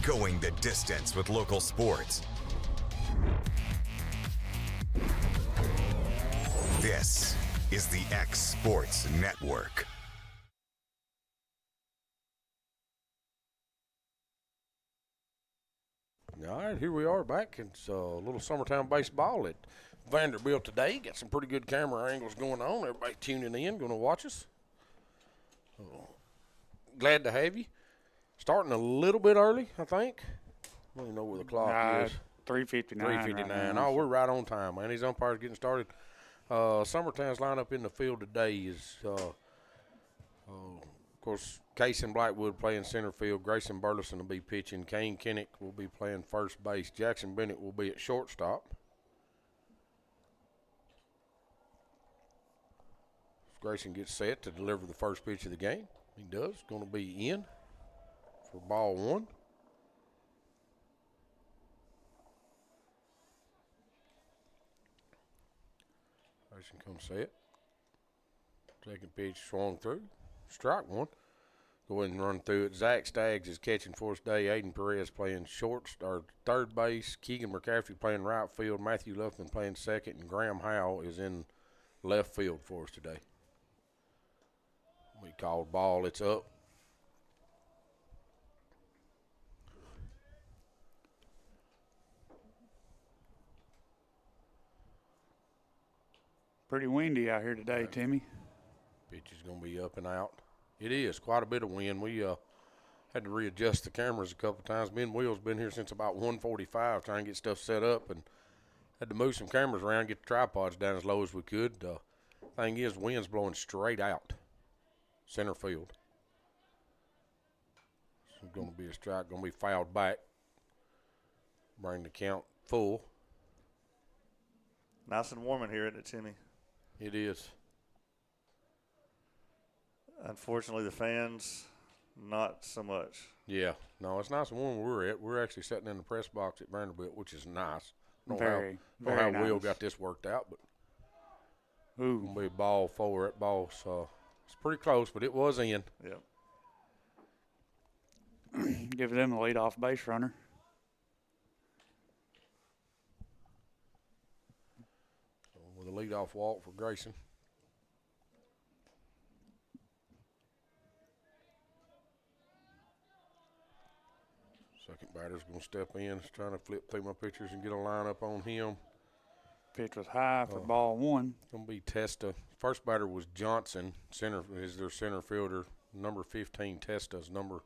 Going the distance with local sports. This is the X Sports Network. All right, here we are back. It's a little Summertown baseball at Vanderbilt today. Got some pretty good camera angles going on. Everybody tuning in, going to watch us. Glad to have you. Starting a little bit early, I think. I don't even know where the clock is. 3:59. 3:59. Right now. Oh, we're right on time, man. These umpires getting started. Summertown's lineup in the field today is, of course, Case and Blackwood playing center field. Grayson Burleson will be pitching. Kane Kinnick will be playing first base. Jackson Bennett will be at shortstop. Grayson gets set to deliver the first pitch of the game. He does. Going to be in for ball one. Grayson comes set. Second pitch swung through. Strike one. Go ahead and run through it. Zach Staggs is catching for us today. Aiden Perez playing third base. Keegan McCaffrey playing right field. Matthew Luffman playing second. And Graham Howell is in left field for us today. We called ball. It's up. Pretty windy out here today, Timmy. Pitch is going to be up and out. It is quite a bit of wind. We had to readjust the cameras a couple times. Me and Will's been here since about 1:45 trying to get stuff set up, and had to move some cameras around, get the tripods down as low as we could. Thing is, wind's blowing straight out center field. It's going to be a strike, going to be fouled back. Bring the count full. Nice and warm in here, isn't it, Timmy? It is. Unfortunately, the fans, not so much. Yeah. No, it's nice and warm where we're at. We're actually sitting in the press box at Vanderbilt, which is nice. Very how nice. Will got this worked out, but Ooh. going to be ball four at ball. So it's pretty close, but it was in. Yep. Give them the leadoff base runner. So with a leadoff walk for Grayson. Second batter's going to step in. He's trying to flip through my pictures and get a lineup on him. Pitch was high for ball one. Going to be Testa. First batter was Johnson. Center is their center fielder. Number 15, Testa's number.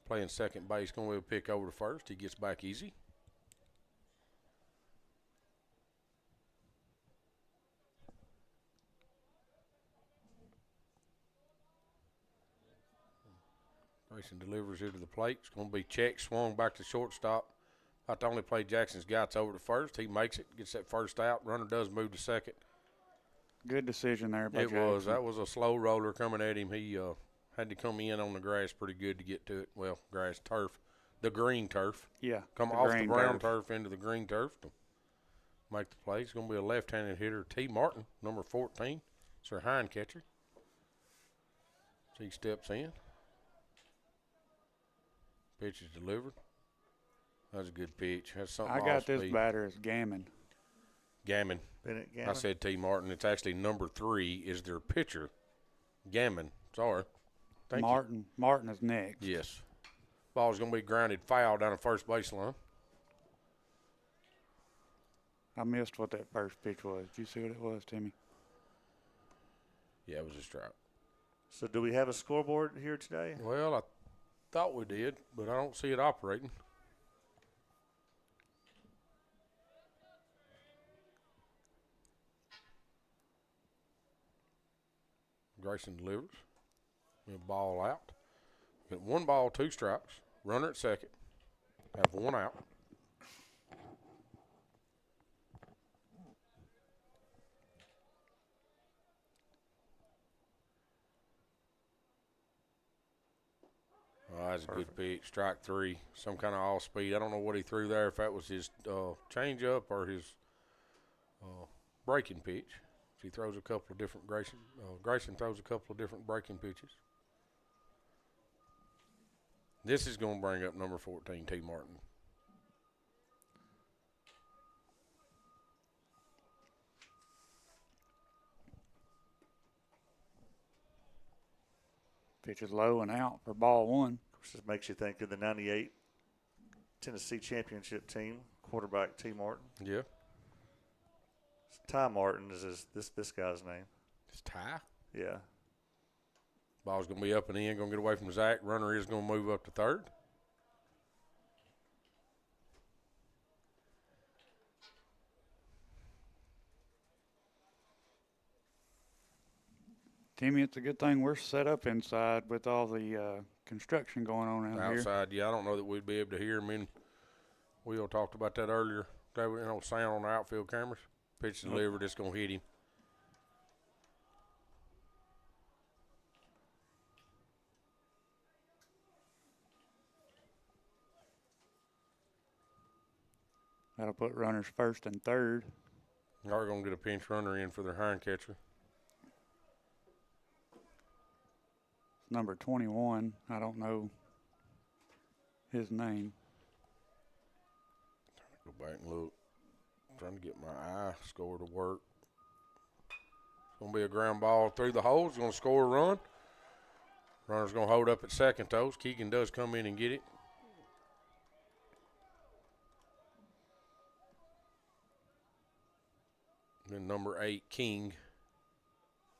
Playing second base. Going to be a pick over to first. He gets back easy. Grayson delivers here to the plate. It's going to be checked, swung back to shortstop. About to only play Jackson's guys over to first. He makes it, gets that first out. Runner does move to second. Good decision there by It Jackson. was. That was a slow roller coming at him. He had to come in on the grass pretty good to get to it. Well, grass, turf. The green turf. Yeah. Come off the brown turf into the green turf to make the play. It's going to be a left-handed hitter, T. Martin, number 14. It's their hind catcher. So he steps in. Pitch is delivered. That's a good pitch. That's something I got off this speed. batter as Gammon. Gammon. Bennett Gammon. I said T. Martin. It's actually number 3 is their pitcher. Gammon. Sorry. Thank you. Martin is next. Yes. Ball's going to be grounded foul down the first baseline. I missed what that first pitch was. Did you see what it was, Timmy? Yeah, it was a strike. So do we have a scoreboard here today? Well, I thought we did, but I don't see it operating. Grayson delivers. A ball out. Got 1 ball, 2 strikes. Runner at second. Have 1 out. Oh, that's a good pitch. Strike 3. Some kind of off speed. I don't know what he threw there, if that was his changeup or his breaking pitch. He throws a couple of different Grayson throws a couple of different breaking pitches. This is going to bring up number 14, T. Martin. Pitch is low and out for ball one. Of course, this makes you think of the 98 Tennessee championship team, quarterback T. Martin. Yeah. Ty Martin is this guy's name. It's Ty. Yeah. Ball's going to be up and in, going to get away from Zach. Runner is going to move up to third. Timmy, it's a good thing we're set up inside with all the construction going on out here. Outside, yeah, I don't know that we'd be able to hear him. And Will talked about that earlier. That, sound on the outfield cameras. Pitch delivered, it's going to hit him. That'll put runners first and third. They're going to get a pinch runner in for their hind catcher. Number 21, I don't know his name. Go back and look. Trying to get my eye score to work. It's going to be a ground ball through the hole. It's going to score a run. Runner's going to hold up at second toes. Keegan does come in and get it. Then number 8, King.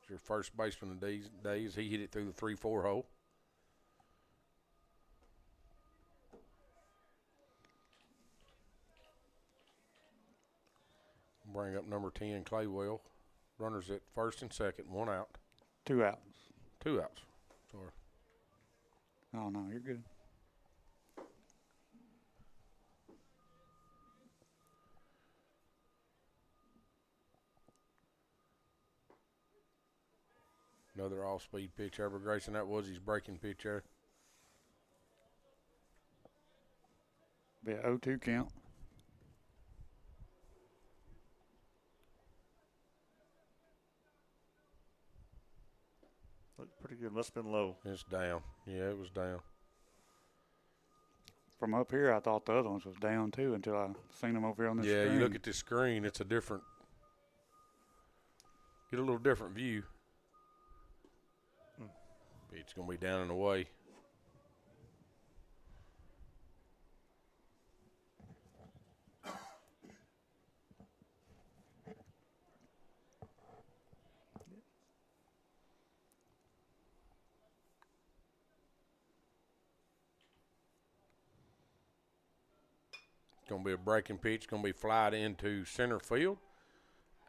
It's your first baseman of these days. He hit it through the 3-4 hole. Bring up number 10, Claywell. Runners at first and second, 1 out. 2 outs. 2 outs. Sorry. Oh, no, you're good. Another off-speed pitch over Grayson. That was his breaking pitch there. Be a 0-2 count. Looked pretty good. Must have been low. It's down. Yeah, it was down. From up here, I thought the other ones was down too until I seen them over here on the screen. Yeah, you look at this screen, it's a different, get a little different view. It's going to be down and away. It's going to be a breaking pitch. It's going to be flied into center field.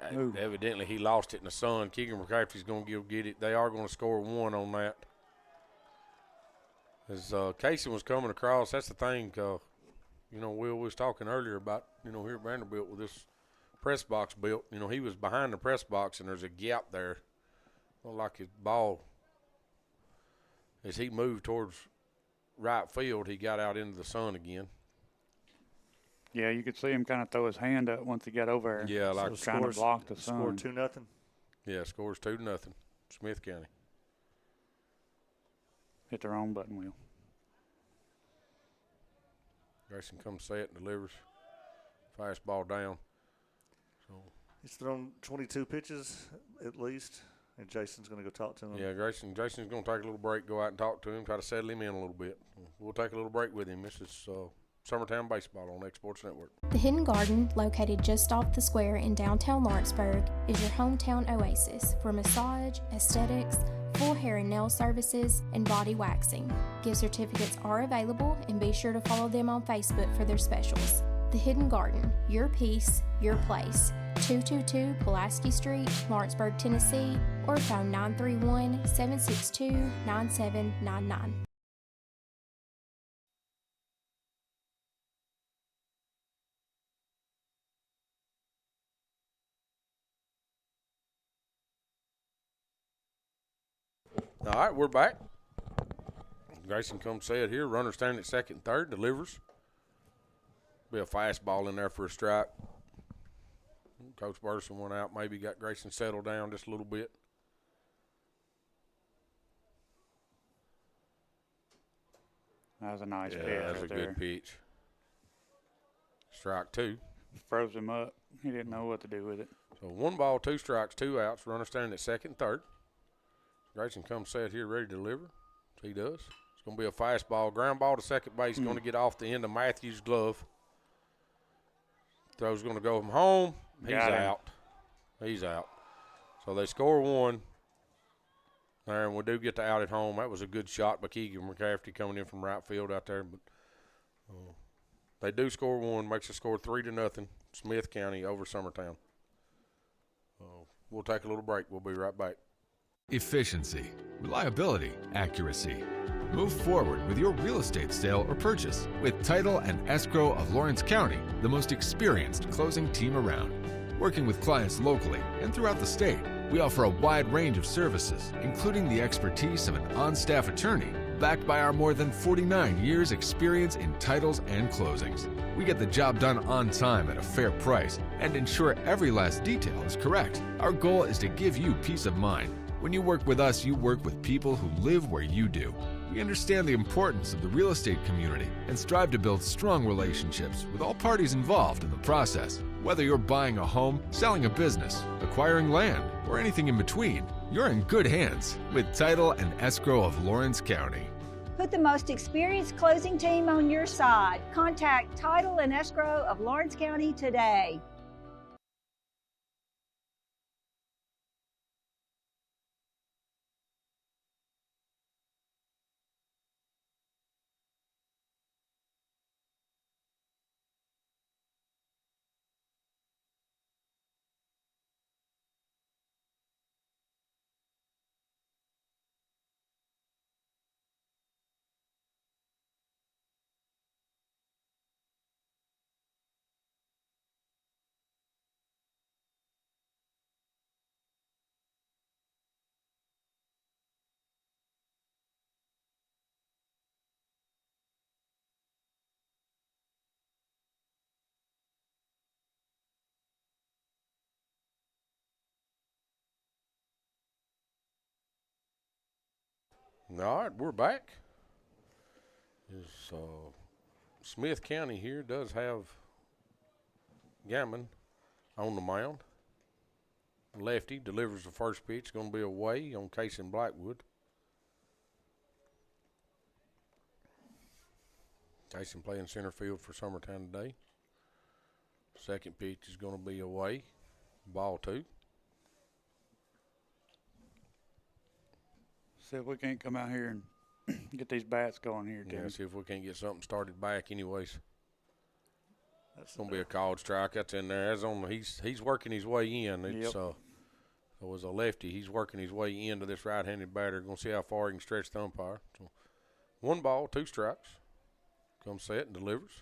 Evidently, he lost it in the sun. Keegan McCaffrey's going to get it. They are going to score 1 on that. As Casey was coming across, that's the thing. Will was talking earlier about, here at Vanderbilt with this press box built. He was behind the press box, and there's a gap there. Looked like his ball, as he moved towards right field, he got out into the sun again. Yeah, you could see him kind of throw his hand up once he got over there. Yeah, like trying to block the sun. Score 2-0. Yeah, scores 2-0. Smith County. Hit the wrong button wheel. Grayson comes set and delivers. Fastball down. So He's thrown 22 pitches at least, and Jason's going to go talk to him. yeah, Jason's going to take a little break, go out and talk to him, try to settle him in a little bit. We'll take a little break with him. This is Summertown Baseball on X Sports Network. The Hidden Garden, located just off the square in downtown Lawrenceburg, is your hometown oasis for massage, aesthetics, full hair and nail services, and body waxing. Gift certificates are available, and be sure to follow them on Facebook for their specials. The Hidden Garden, your peace, your place. 222 Pulaski Street, Lawrenceburg, Tennessee, or phone 931-762-9799. All right, we're back. Grayson comes set here. Runner standing at second and third, delivers. Be a fastball in there for a strike. Coach Burson went out, maybe got Grayson settled down just a little bit. That was a nice pitch that's right a there. good pitch. Strike 2. Froze him up. He didn't know what to do with it. So 1 ball, 2 strikes, 2 outs. Runner standing at second and third. Grayson comes set here, ready to deliver. He does. It's going to be a fastball. Ground ball to second base. Going to get off the end of Matthews' glove. Throw's going to go from home. He's out. He's out. So they score 1. There, and we do get the out at home. That was a good shot by Keegan McCafferty coming in from right field out there. But they do score 1. Makes the score 3-0. Smith County over Summertown. We'll take a little break. We'll be right back. Efficiency, reliability, accuracy. Move forward with your real estate sale or purchase with Title and Escrow of Lawrence County, the most experienced closing team around. Working with clients locally and throughout the state, we offer a wide range of services, including the expertise of an on-staff attorney, backed by our more than 49 years' experience in titles and closings. We get the job done on time at a fair price and ensure every last detail is correct. Our goal is to give you peace of mind. When you work with us, you work with people who live where you do. We understand the importance of the real estate community and strive to build strong relationships with all parties involved in the process. Whether you're buying a home, selling a business, acquiring land, or anything in between, you're in good hands with Title and Escrow of Lawrence County. Put the most experienced closing team on your side. Contact Title and Escrow of Lawrence County today. All right, we're back. Smith County here does have Gammon on the mound. Lefty delivers the first pitch. Going to be away on Casey Blackwood. Casey playing center field for Summertown today. Second pitch is going to be away. Ball 2. See if we can't come out here and get these bats going here, Timmy. Yeah, see if we can't get something started back anyways. That's It's going to be a called strike. That's in there. He's working his way in. It's Yep. it was a lefty. He's working his way into this right-handed batter. Going to see how far he can stretch the umpire. So 1 ball, 2 strikes. Comes set and delivers.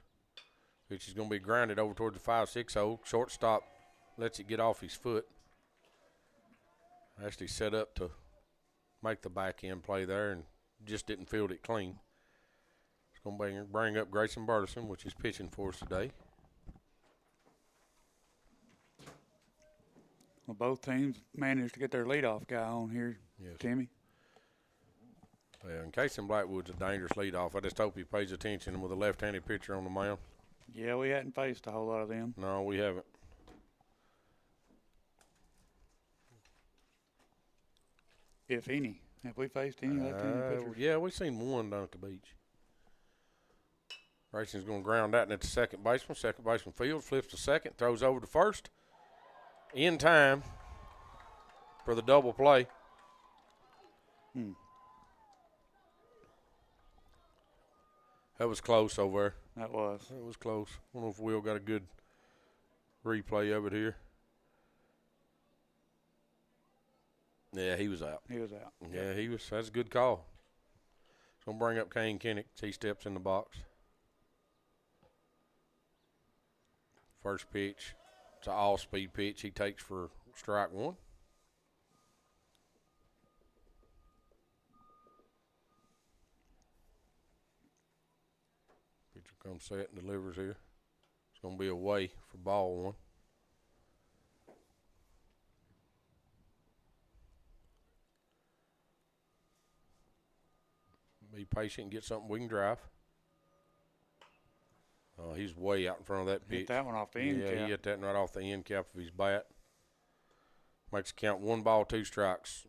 Which is going to be grounded over towards the 5-6 hole. Shortstop lets it get off his foot. Actually set up to make the back end play there and just didn't field it clean. It's going to bring up Grayson Burleson, which is pitching for us today. Well, both teams managed to get their leadoff guy on here, Yes. Timmy. Yeah, and Casey Blackwood's a dangerous leadoff. I just hope he pays attention with a left-handed pitcher on the mound. Yeah, we hadn't faced a whole lot of them. No, we haven't. If any. Have we faced any left-handed pitchers? Yeah, we've seen one down at the beach. Grayson's going to ground that into second baseman. Second baseman fields, flips to second, throws over to first. In time for the double play. That was close over there. That was. It was close. I don't know if Will got a good replay of it here. Yeah, he was out. He was out. Yeah, he was. That's a good call. It's going to bring up Kane Kinnick. He steps in the box. First pitch. It's an all-speed pitch he takes for strike 1. Pitcher comes set and delivers here. It's going to be away for ball 1. Be patient and get something we can drive. He's way out in front of that pitch. Hit that one off the end Yeah, cap. he hit that right off the end cap of his bat. Makes it count 1 ball, 2 strikes.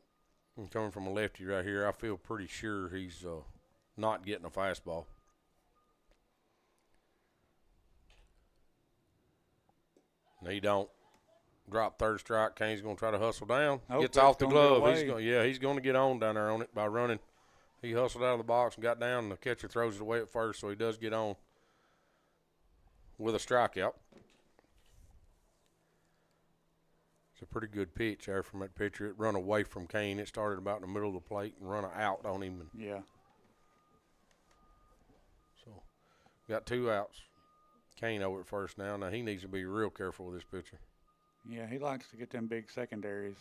And coming from a lefty right here, I feel pretty sure he's not getting a fastball. And he don't. Drop third strike. Kane's going to try to hustle down. Oh, Gets that's off the gonna get glove. away. He's going to get on down there on it by running. He hustled out of the box and got down, and the catcher throws it away at first, so he does get on with a strikeout. It's a pretty good pitch there from that pitcher. It run away from Kane. It started about in the middle of the plate and run out on him. And Yeah. so got 2 outs. Kane over at first now. Now he needs to be real careful with this pitcher. Yeah, he likes to get them big secondaries.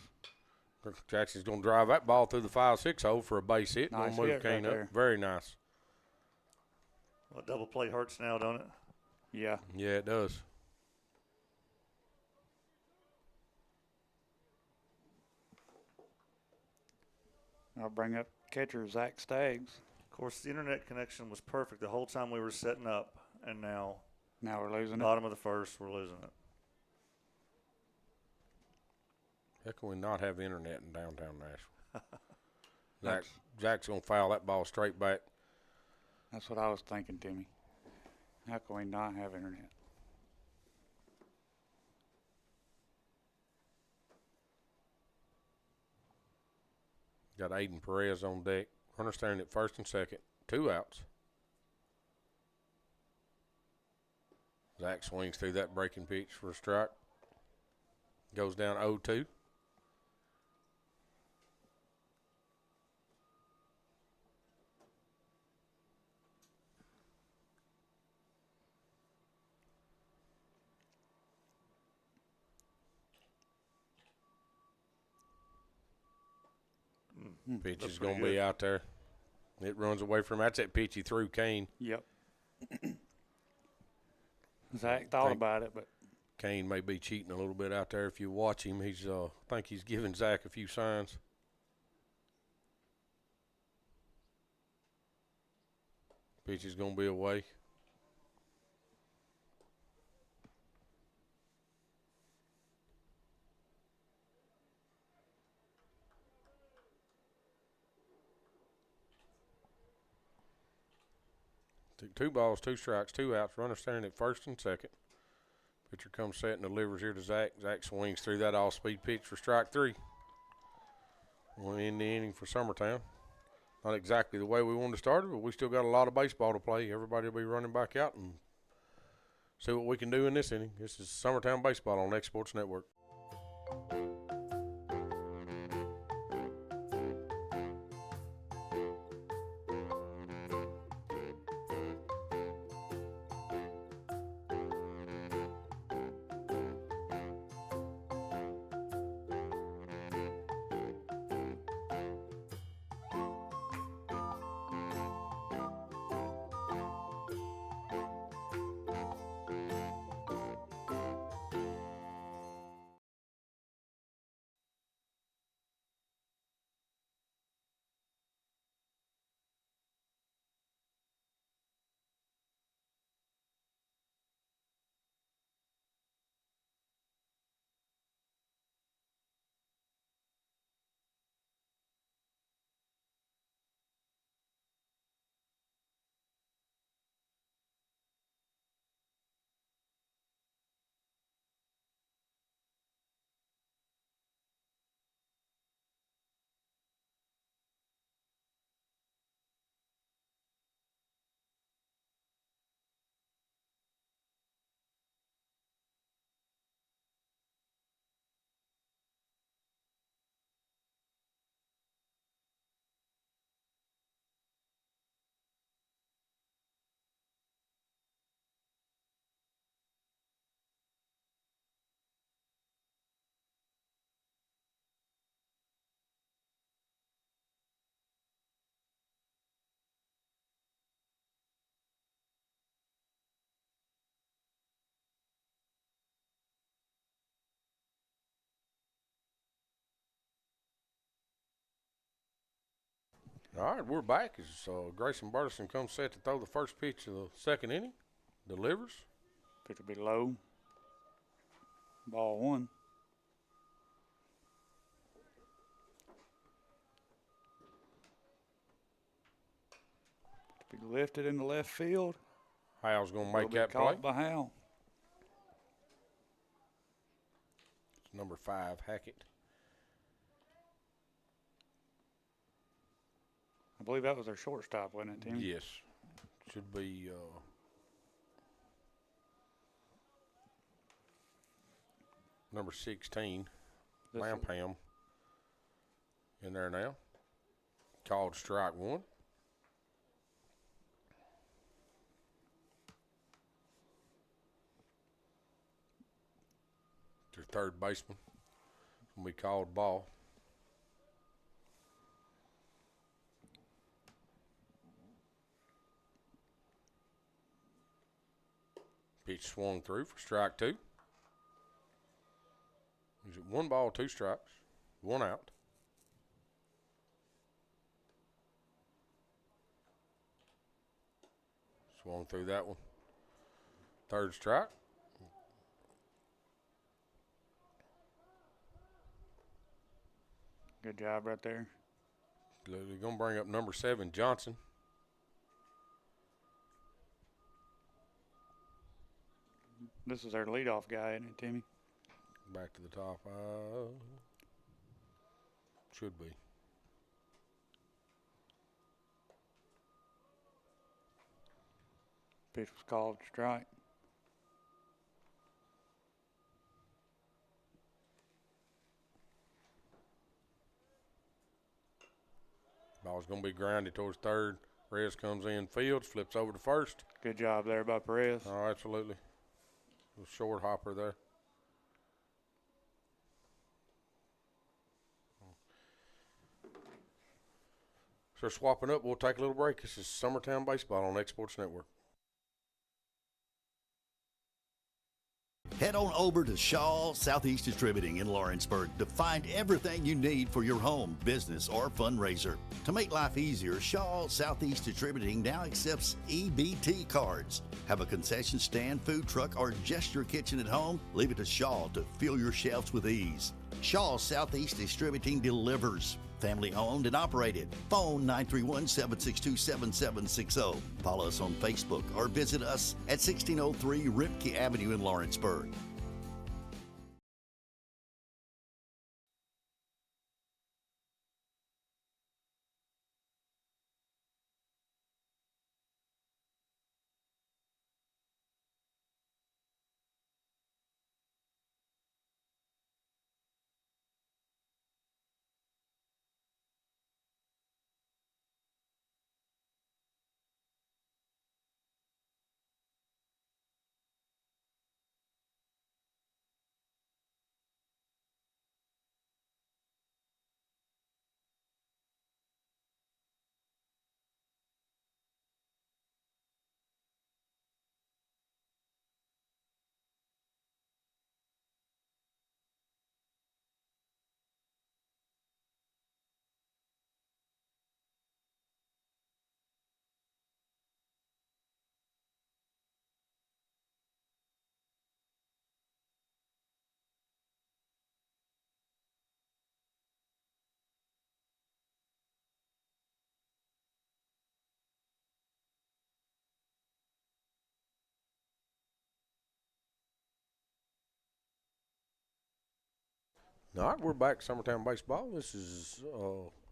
Jackson's going to drive that ball through the 5-6 hole for a base hit. Nice Gonna move hit Kane right up. there. Very nice. Well, double play hurts now, don't it? Yeah. Yeah, it does. I'll bring up catcher Zach Staggs. Of course, the internet connection was perfect the whole time we were setting up, and now Now we're losing it. bottom of the first, we're losing it. How can we not have internet in downtown Nashville? Zach's going to foul that ball straight back. That's what I was thinking, Timmy. How can we not have internet? Got Aiden Perez on deck. Runner standing at first and second. 2 outs. Zach swings through that breaking pitch for a strike. Goes down 0-2. Pitch is going to be out there. It runs away from him. That's that pitch he threw Kane. Yep. Zach thought about it, but Kane may be cheating a little bit out there. If you watch him, he's I think he's giving Zach a few signs. Pitch is going to be away. Took 2 balls, 2 strikes, 2 outs. Runner standing at first and second. Pitcher comes set and delivers here to Zach. Zach swings through that all-speed pitch for strike 3. We'll end the inning for Summertown. Not exactly the way we wanted to start it, but we still got a lot of baseball to play. Everybody will be running back out and see what we can do in this inning. This is Summertown Baseball on X Sports Network. All right, we're back as Grayson Burleson comes set to throw the first pitch of the second inning. delivers. Pitch will be low. Ball one. Be lifted in the left field. Hal's going to Will make be that play. caught by Hal. It's number 5, Hackett. I believe that was their shortstop, wasn't it, Tim? Yes. Should be number 16, This- Lampam. In there now. Called strike 1. Their third baseman. Going to be called ball. Pitch swung through for strike 2. Is it 1 ball, 2 strikes, 1 out? Swung through that one. Third strike. Good job right there. They're going to bring up number 7, Johnson. This is their leadoff guy, isn't it, Timmy? Back to the top. Should be. Pitch was called strike. Ball's going to be grounded towards third. Perez comes in, fields, flips over to first. Good job there by Perez. Oh, absolutely. A short hopper there. So swapping up, we'll take a little break. This is Summertown Baseball on X Sports Network. Head on over to Shaw Southeast Distributing in Lawrenceburg to find everything you need for your home, business, or fundraiser. To make life easier, Shaw Southeast Distributing now accepts EBT cards. Have a concession stand, food truck, or just your kitchen at home? Leave it to Shaw to fill your shelves with ease. Shaw Southeast Distributing delivers. Family owned and operated. Phone 931-762-7760. Follow us on Facebook or visit us at 1603 Ripke Avenue in Lawrenceburg. All right, we're back to Summertown Baseball. This is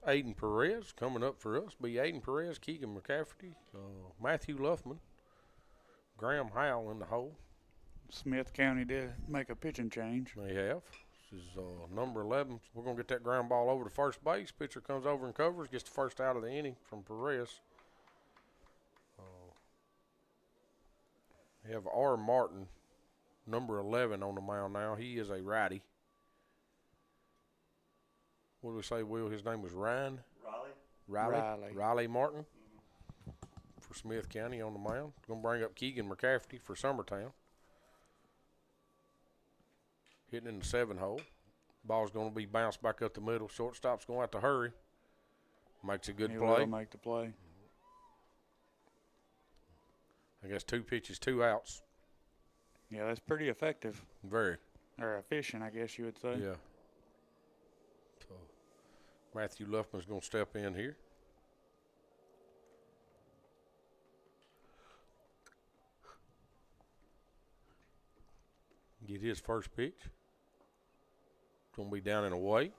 Aiden Perez coming up for us. Be Aiden Perez, Keegan McCafferty, Matthew Luffman, Graham Howell in the hole. Smith County did make a pitching change. They have. This is number 11. We're going to get that ground ball over to first base. Pitcher comes over and covers, gets the first out of the inning from Perez. We have R. Martin, number 11, on the mound now. He is a righty. What do we say, Will? His name was Ryan? Riley Martin for Smith County on the mound. Going to bring up Keegan McCafferty for Summertown. Hitting in the 7 hole. Ball's going to be bounced back up the middle. Shortstop's going to have to hurry. Makes a good He play. will make the play. I guess 2 pitches, 2 outs. Yeah, that's pretty effective. Very. Or efficient, I guess you would say. Yeah. So Matthew Luffman's going to step in here. Get his first pitch. It's going to be down and away.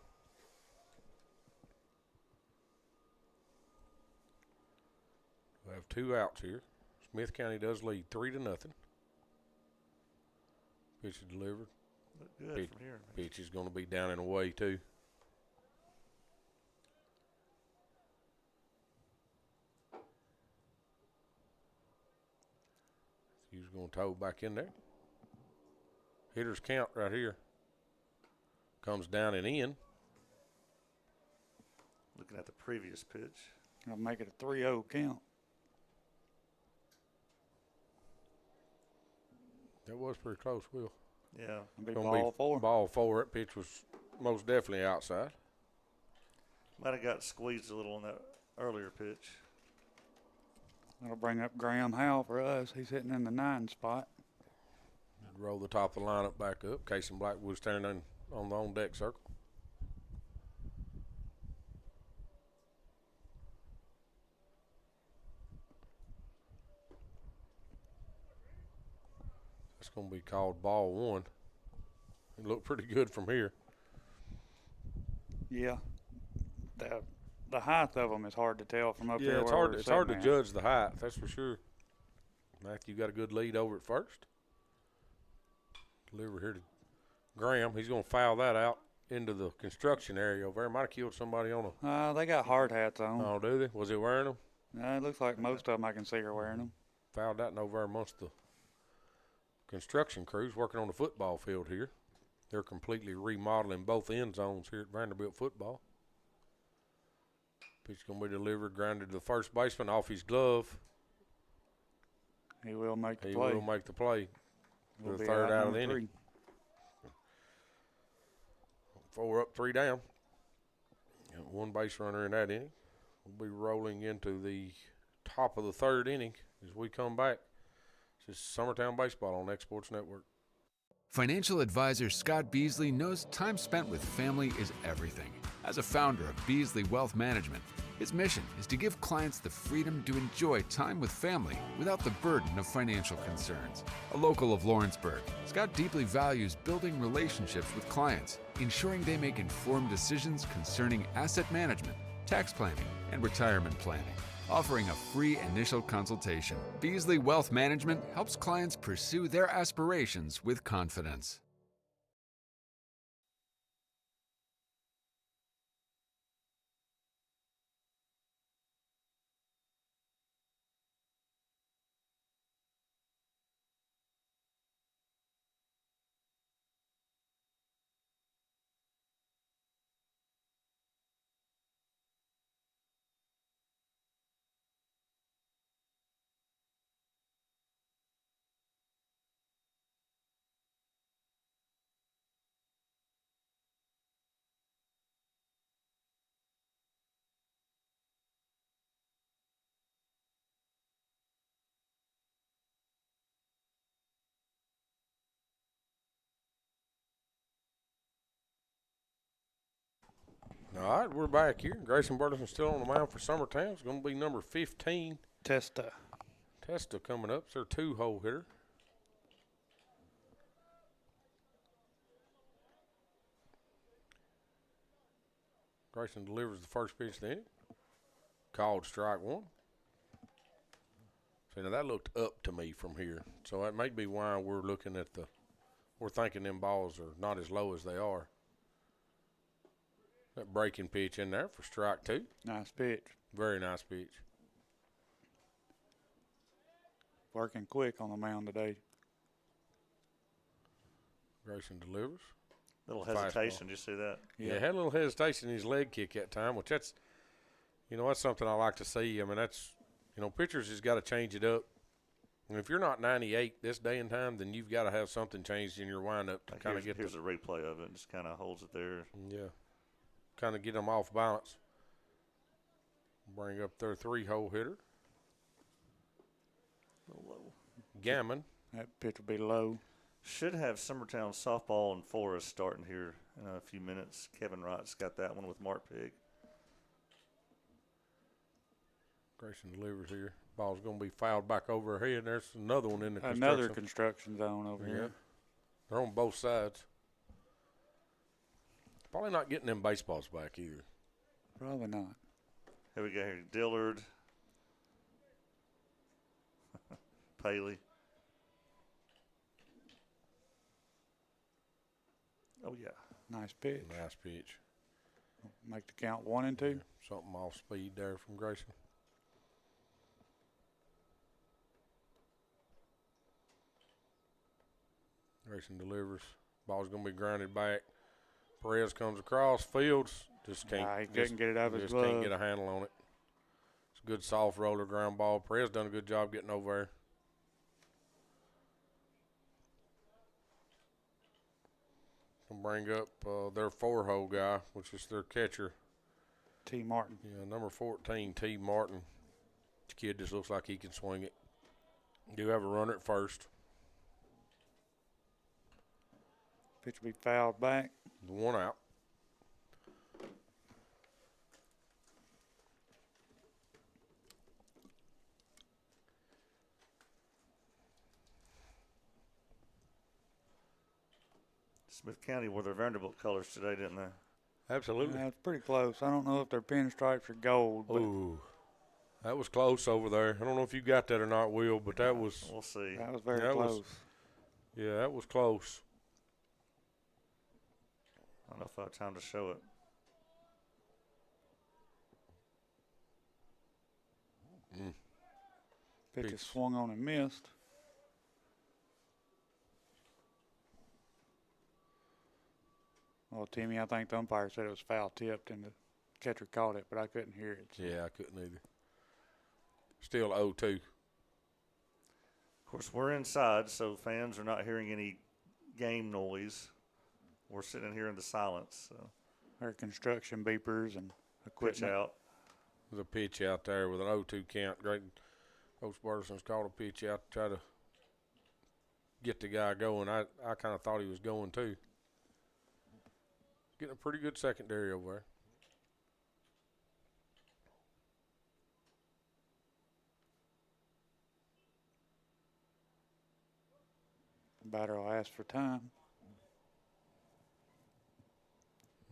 We have 2 outs here. Smith County does lead 3-0. Pitch is delivered. Look good Pitch, from here. pitch is going to be down and away too. He's going to toe back in there. Hitter's count right here. Comes down and in. Looking at the previous pitch. I'll make it a 3-0 count. That was pretty close, Will. Yeah. It'll be Gonna ball be 4. Ball 4. That pitch was most definitely outside. Might have got squeezed a little on that earlier pitch. That'll bring up Graham Howell for us. He's hitting in the 9 spot. Roll the top of the lineup back up. Casey Blackwood standing on the on-deck circle. That's going to be called ball 1. It looked pretty good from here. Yeah. The height of them is hard to tell from up here. It's where hard. we're It's hard to sitting at. judge the height. That's for sure. Matthew got a good lead over at first. Deliver here to Graham. He's going to foul that out into the construction area over there. Might have killed somebody on a. They got hard hats on. Oh, do they? Was he wearing them? It looks like most of them I can see are wearing them. Fouled that over amongst the construction crews working on the football field here. They're completely remodeling both end zones here at Vanderbilt football. Pitch going to be delivered, grounded to the first baseman off his glove. He will make the He play. will make the play. We'll The be third out of the number inning. 3. 4 up, 3 down. Got 1 base runner in that inning. We'll be rolling into the top of the 3rd inning as we come back. This is Summertown Baseball on X Sports Network. Financial advisor Scott Beasley knows time spent with family is everything. As a founder of Beasley Wealth Management, his mission is to give clients the freedom to enjoy time with family without the burden of financial concerns. A local of Lawrenceburg, Scott deeply values building relationships with clients, ensuring they make informed decisions concerning asset management, tax planning, and retirement planning. Offering a free initial consultation, Beasley Wealth Management helps clients pursue their aspirations with confidence. All right, we're back here. Grayson Burleson still on the mound for Summertown. It's going to be number 15. Testa. Testa coming up. It's their 2-hole hitter. Grayson delivers the first pitch of the inning. Called strike 1. So now that looked up to me from here. So that may be why we're looking at we're thinking them balls are not as low as they are. That breaking pitch in there for strike 2. Nice pitch. Very nice pitch. Working quick on the mound today. Grayson delivers. Little Fastball. hesitation. Did you see that? Yeah, had a little hesitation in his leg kick that time, which that's something I like to see. I mean, pitchers has got to change it up. And if you're not 98 this day and time, then you've got to have something changed in your windup to kind of get here's a replay of it. Just kind of holds it there. Yeah, kind of get them off balance. Bring up their 3-hole hitter. A little low. Gammon. That pitch will be low. Should have Summertown softball and Forest starting here in a few minutes. Kevin Wright's got that one with Mark Pig. Grayson delivers here. Ball's going to be fouled back over her head. There's another one in the Another construction zone over yeah. here. They're on both sides. Probably not getting them baseballs back either. Probably not. Here we go here. Dillard. Paley. Oh, yeah. Nice pitch. Nice pitch. Make the count 1 and 2. Yeah, something off speed there from Grayson. Grayson delivers. Ball's going to be grounded back. Perez comes across. Fields just can't. He couldn't get it out of his just glove. can't get a handle on it. It's a good soft roller ground ball. Perez done a good job getting over there. Can bring up their 4-hole guy, which is their catcher. T. Martin. Yeah, number 14, T. Martin. The kid just looks like he can swing it. Do have a runner at first. Pitch will be fouled back. The one out. Smith County wore their Vanderbilt colors today, didn't they? Absolutely. That's pretty close. I don't know if they're pinstripes or gold. But Ooh, that was close over there. I don't know if you got that or not, Will, but that was. We'll see. that was very That was- close. Yeah, that was close. I don't know if I have time to show it. Pitch is Pitch. swung on and missed. Well, Timmy, I think the umpire said it was foul tipped and the catcher caught it, but I couldn't hear it. So. Yeah, I couldn't either. Still 0-2. Of course, we're inside, so fans are not hearing any game noise. We're sitting here in the silence. So. There are construction beepers and Pitch equipment. out. There's a pitch out there with an 0-2 count. Great. Coach Burleson's called a pitch out to try to get the guy going. I kind of thought he was going too. Getting a pretty good secondary over there. Batter will ask for time.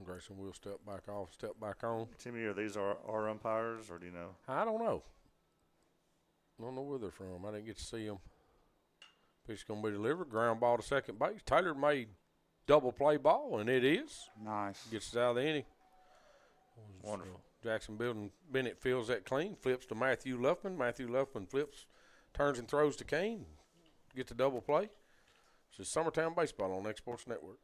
Grayson will step back off, step back on. Timmy, are these our umpires, or do you know? I don't know. I don't know where they're from. I didn't get to see them. Pitch going to be delivered. Ground ball to second base. Taylor made double play ball, and it is. Nice. Gets it out of the inning. Wonderful. Jackson Bennett fields that clean, flips to Matthew Luffman. Matthew Luffman flips, turns and throws to Kane. Gets a double play. This is Summertown Baseball on X Sports Network.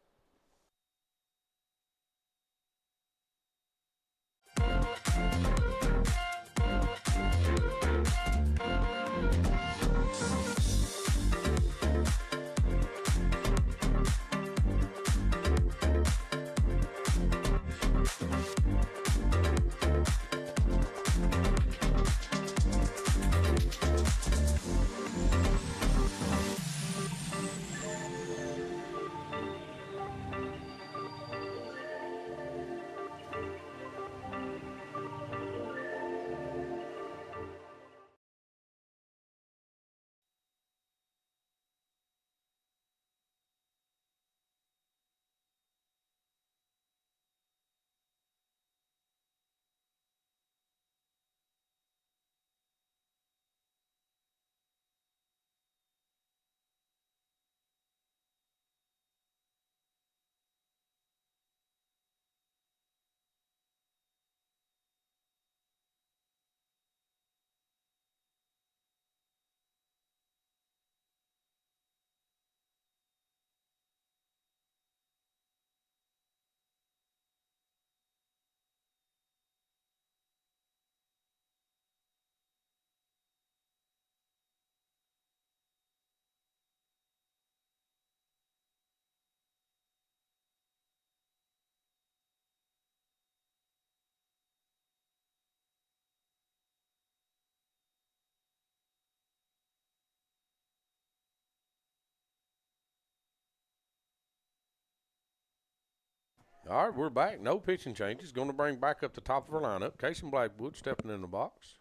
All right, we're back. No pitching changes. Going to bring back up the top of our lineup. Casey Blackwood stepping in the box.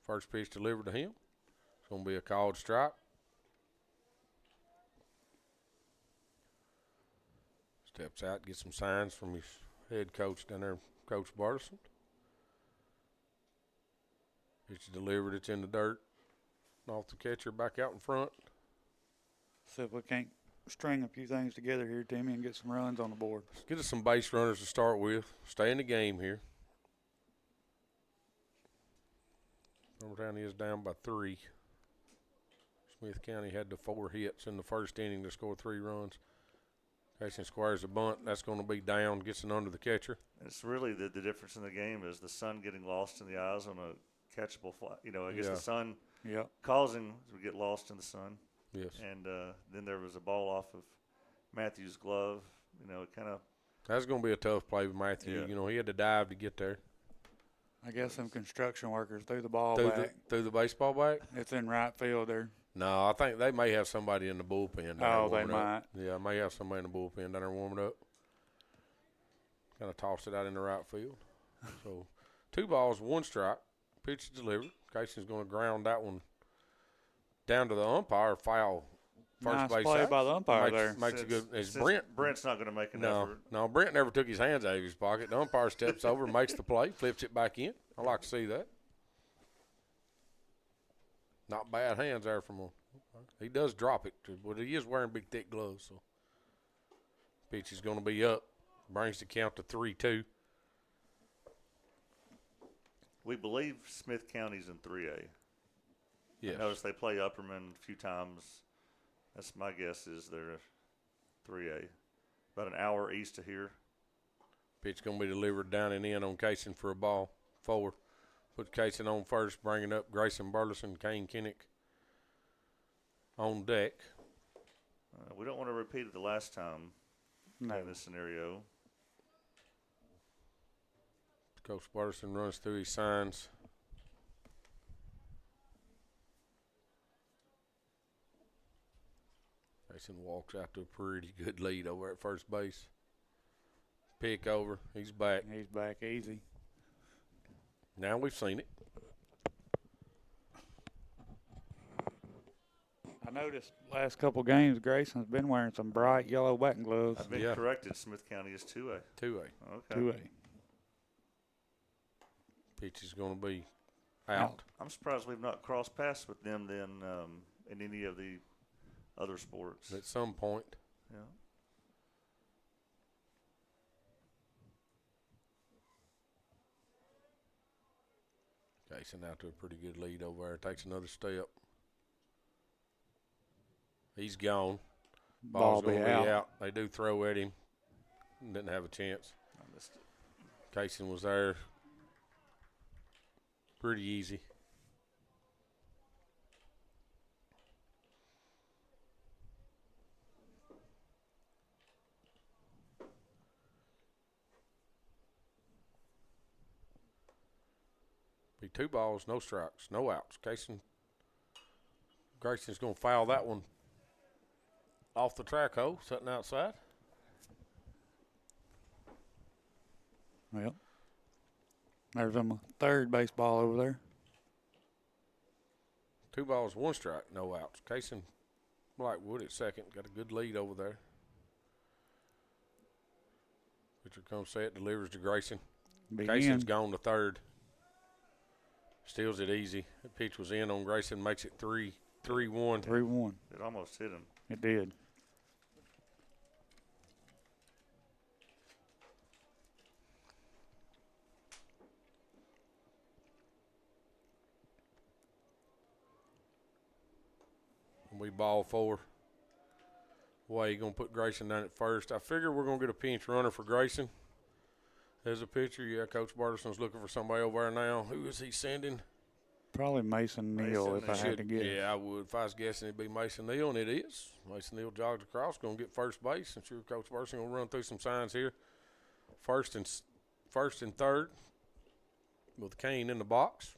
First pitch delivered to him. It's going to be a called strike. Steps out, gets some signs from his head coach down there, Coach Bartleson. It's delivered. It's in the dirt. Off the catcher, back out in front. See if we can't string a few things together here, Timmy, and get some runs on the board. Get us some base runners to start with. Stay in the game here. Summertown is down by 3. Smith County had the 4 hits in the first inning to score 3 runs. Casey squares a bunt. That's going to be down, gets it under the catcher. It's really the difference in the game is the sun getting lost in the eyes on a catchable fly. You know, I guess the sun causing to get lost in the sun. Yes. And then there was a ball off of Matthews' glove. You know, it kind of. That's going to be a tough play with Matthew. Yeah. You know, he had to dive to get there. I guess some construction workers threw the ball Threw back. threw the baseball back? It's in right field there. No, I think they may have somebody in the bullpen. Oh, they warming might. up. Yeah, may have somebody in the bullpen down there warming up. Kind of tossed it out in the right field. So 2 balls, 1 strike. Pitch is delivered. Casey's going to ground that one down to the umpire, foul. First Nice base play side. by the umpire there. Makes a good. Is Since Brent's not going to make an effort. No, Brent never took his hands out of his pocket. The umpire steps over, makes the play, flips it back in. I like to see that. Not bad hands there from him. He does drop it, but he is wearing big, thick gloves. So pitch is going to be up. Brings the count to 3-2. We believe Smith County's in 3A. Yes. I noticed they play Upperman a few times. That's my guess is they're 3A. About an hour east of here. Pitch going to be delivered down and in on Casey for a ball. 4. Put Casey on first, bringing up Grayson Burleson, Kane Kinnick on deck. We don't want to repeat it the last time No. in this scenario. Coach Burleson runs through his signs. Mason walks out to a pretty good lead over at first base. Pick over. He's back. He's back easy. Now we've seen it. I noticed last couple games Grayson's been wearing some bright yellow batting gloves. I've been corrected. Smith County is 2A. 2A. Okay. 2A. Pitch is going to be out. I'm surprised we've not crossed paths with them then in any of the other sports. At some point. Yeah. Casey out to a pretty good lead over there. Takes another step. He's gone. Ball's going to be out. They do throw at him. Didn't have a chance. Casey was there. Pretty easy. Be 2 balls, no strikes, no outs. Grayson's going to foul that one off the track hole, sitting outside. Well, there's a third baseball over there. 2 balls, 1 strike, no outs. Casey Blackwood at second, got a good lead over there. Pitcher comes set, delivers to Grayson. Casey's gone to third. Steals it easy. The pitch was in on Grayson, makes it 3-1. 3-1. It almost hit him. It did. We ball 4. Why you going to put Grayson down at first? I figure we're going to get a pinch runner for Grayson. As a pitcher, yeah, Coach Bartleson's looking for somebody over there now. Who is he sending? Probably Mason Neal if I had to guess. Yeah, I would. If I was guessing, it'd be Mason Neal, and it is. Mason Neal jogs across, going to get first base. I'm sure Coach Bartleson going to run through some signs here. First and third with Kane in the box.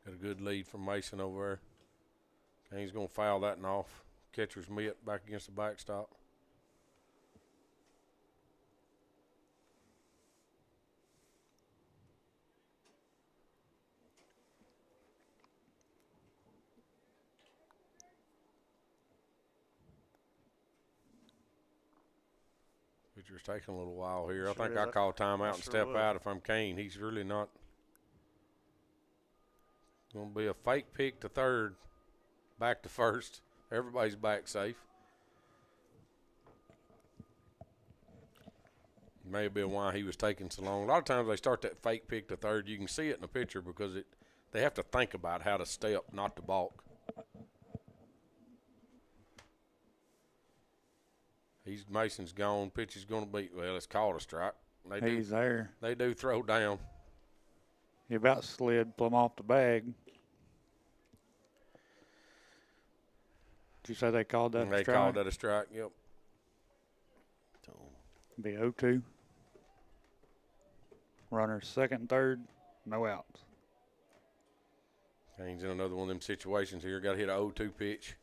Got a good lead from Mason over there. Kane's going to foul that one off. Catcher's mitt back against the backstop. Pitcher's taking a little while here. I think I call timeout and step out if I'm Kane. He's really not. Going to be a fake pick to third, back to first. Everybody's back safe. May have been why he was taking so long. A lot of times they start that fake pick to third. You can see it in the picture because they have to think about how to step, not to balk. Mason's gone. Pitch is going to be, well, it's called a strike. He's there. They do throw down. He about slid plumb off the bag. Did you say they called that a strike? They called that a strike, yep. So be 0-2. Runners second and third, no outs. Kane's in another one of them situations here. Got to hit a 0-2 pitch.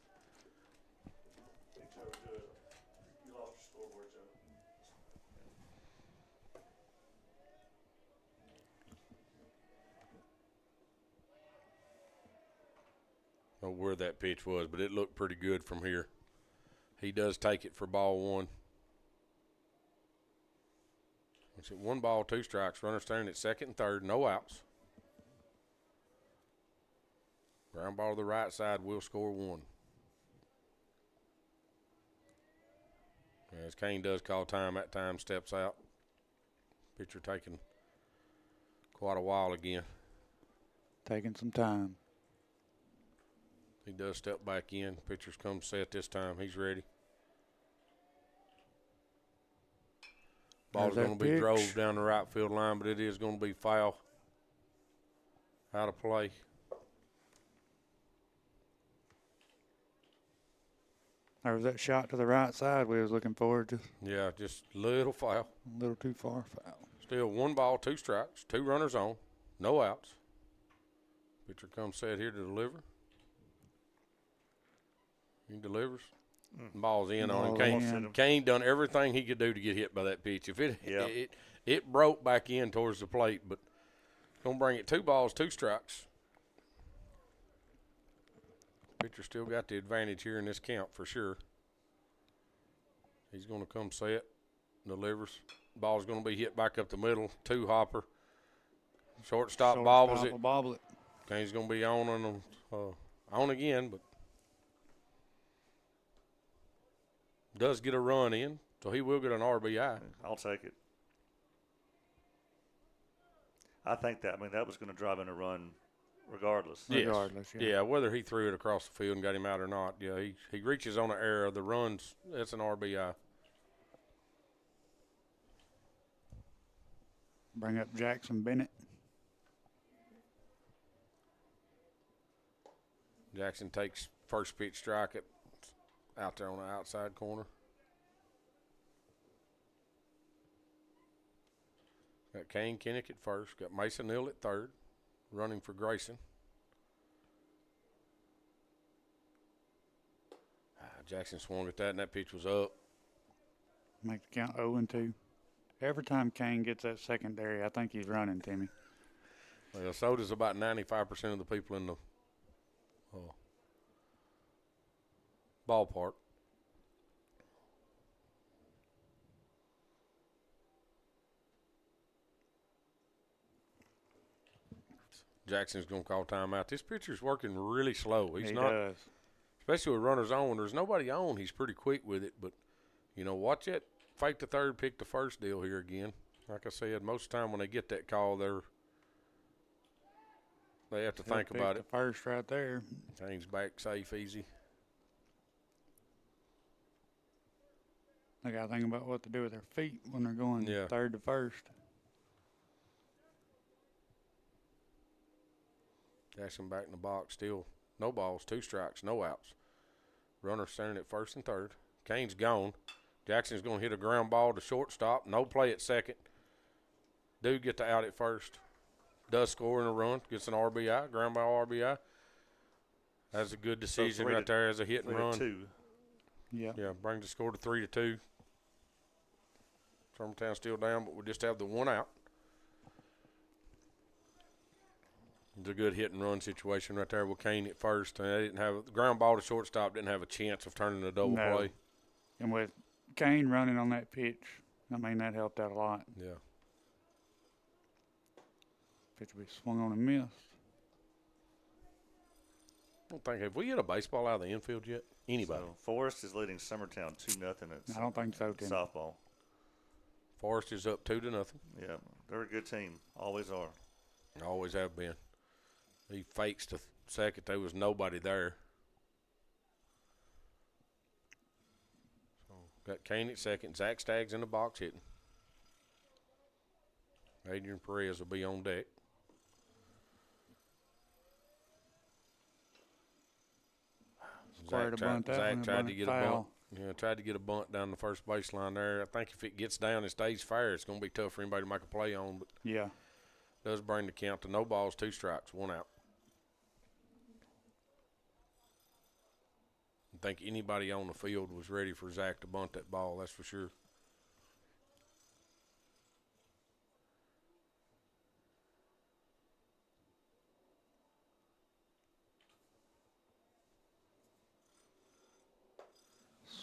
Know where that pitch was, but it looked pretty good from here. He does take it for ball one. It's 1 ball, 2 strikes. Runner standing at second and third, no outs. Ground ball to the right side, will score 1. As Kane does call time, that time steps out. Pitcher taking quite a while again. Taking some time. He does step back in. Pitcher's come set this time. He's ready. Ball's going to be drove down the right field line, but it is going to be foul. Out of play. There was that shot to the right side we was looking forward to. Yeah, just a little foul. A little too far foul. Still 1 ball, 2 strikes, 2 runners on, no outs. Pitcher comes set here to deliver. He delivers. Ball's in on him. Kane done everything he could do to get hit by that pitch. If it broke back in towards the plate, but gonna bring it 2 balls, 2 strikes. Pitcher still got the advantage here in this count for sure. He's gonna come set, delivers. Ball's gonna be hit back up the middle. 2 hopper. Shortstop bobbles it. Bobble it. Kane's gonna be on again, but does get a run in, so he will get an RBI. I'll take it. I think that was going to drive in a run regardless. Yes. Regardless, yeah, whether he threw it across the field and got him out or not. Yeah, he reaches on an error. The runs, that's an RBI. Bring up Jackson Bennett. Jackson takes first pitch strike out there on the outside corner. Got Kane Kinnick at first. Got Mason Hill at third. Running for Grayson. Jackson swung at that, and that pitch was up. Make the count 0-2. Every time Kane gets that secondary, I think he's running, Timmy. Well, so does about 95% of the people in the ballpark. Jackson's going to call timeout. This pitcher's working really slow. He does. Especially with runners on. When there's nobody on, he's pretty quick with it. But, watch that fake the third, pick the first deal here again. Like I said, most of the time when they get that call, they have to think about it. The first right there. Kane's back safe, easy. They got to think about what to do with their feet when they're going third to first. Jackson back in the box, still no balls, 2 strikes, no outs. Runner standing at first and third. Kane's gone. Jackson's going to hit a ground ball to shortstop. No play at second. Dude get the out at first. does score in a run, gets an RBI, ground ball RBI. That's a good decision right there as a hit and run. 3-2. Yeah. Yeah, brings the score to 3-2. Summertown still down, but we just have the one out. It's a good hit and run situation right there with Kane at first. And they didn't have the ground ball to shortstop, didn't have a chance of turning a double play. And with Kane running on that pitch, I mean, that helped out a lot. Yeah. Pitch will be swung on and missed. I don't think, have we hit a baseball out of the infield yet? Anybody? So Forest is leading Summertown 2-0 at I don't think so, Tim. softball. Forest is up 2-0. Yeah, they're a good team. Always are. Always have been. He fakes to second. There was nobody there. So got Kane at second. Zach Staggs in the box hitting. Adrian Perez will be on deck. Square to bunt that Zach one, tried to bunt get a foul. bunt. Yeah, tried to get a bunt down the first baseline there. I think if it gets down and stays fair, it's going to be tough for anybody to make a play on. But Yeah. does bring the count to no balls, 2 strikes, 1 out. I think anybody on the field was ready for Zach to bunt that ball, that's for sure.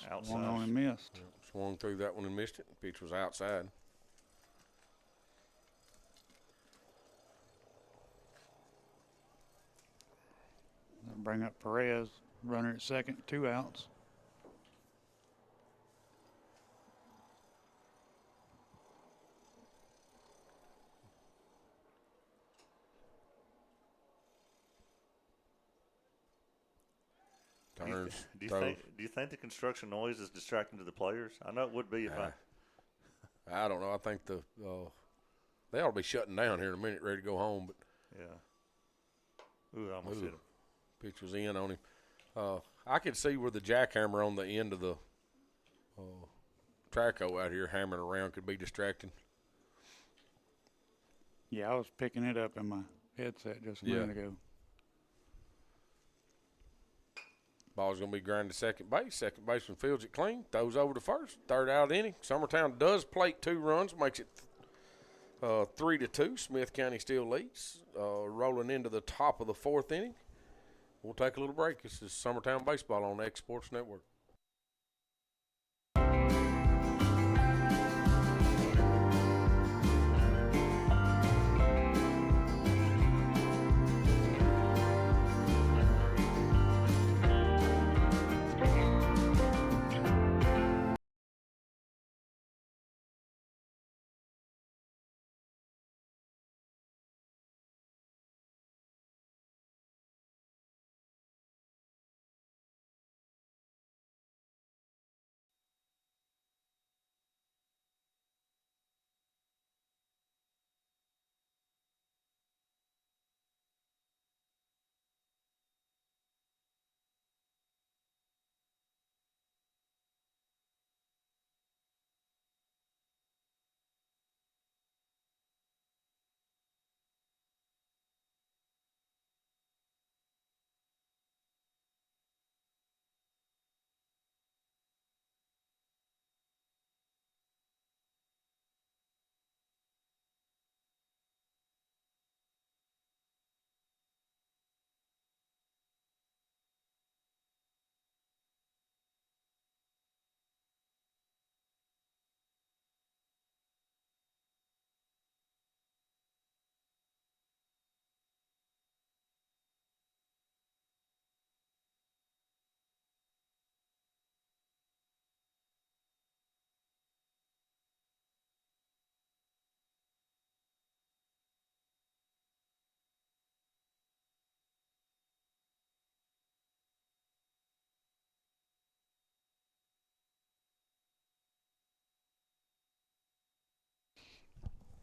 Outside. Swung on and missed. Swung through that one and missed it. Pitch was outside. That'll bring up Perez, runner at second, 2 outs. Turns. Do you think the construction noise is distracting to the players? I know it would be if I don't know. I think they ought to be shutting down here in a minute, ready to go home. But yeah. Ooh, I almost hit him. pitch was in on him. I could see where the jackhammer on the end of the traco out here hammering around could be distracting. Yeah, I was picking it up in my headset just a minute ago. Ball's going to be grounded to second base. Second baseman fields it clean, throws over to first. Third out of the inning. Summertown does plate 2 runs, makes it 3-2. Smith County still leads. Rolling into the top of the 4th inning. We'll take a little break. This is Summertown Baseball on X Sports Network.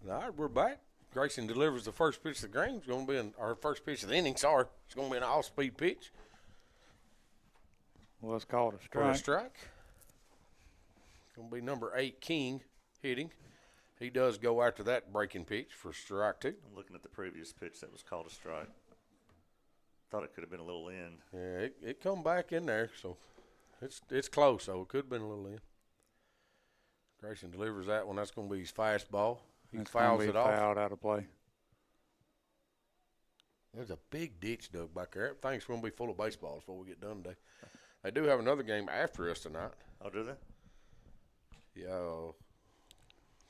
All right, we're back. Grayson delivers the first pitch of the game. It's going to be our first pitch of the inning. Sorry, it's going to be an all-speed pitch. Well, it's called a For a strike. strike. It's going to be number 8, King, hitting. He does go after that breaking pitch for strike 2. I'm looking at the previous pitch that was called a strike. Thought it could have been a little in. Yeah, it come back in there, so it's close, so it could have been a little in. Grayson delivers that one. That's going to be his fastball. He fouls it off. Fouled out of play. There's a big ditch dug back there. Everything's going to be full of baseballs before we get done today. They do have another game after us tonight. Oh, do they? Yeah.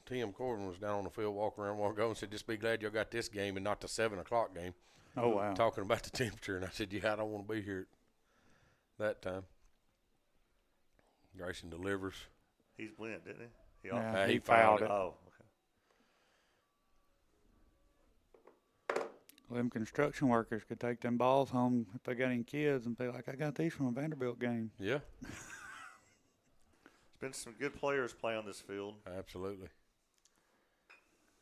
Tim Corbin was down on the field walking around a while ago and said, just be glad y'all got this game and not the 7 o'clock game. Oh, wow. Talking about the temperature, and I said, yeah, I don't want to be here at that time. Grayson delivers. He went, didn't he? Yeah, he he fouled fouled it. it. Oh, okay. Them construction workers could take them balls home if they got any kids and be like, I got these from a Vanderbilt game. Yeah, There's been some good players play on this field. absolutely.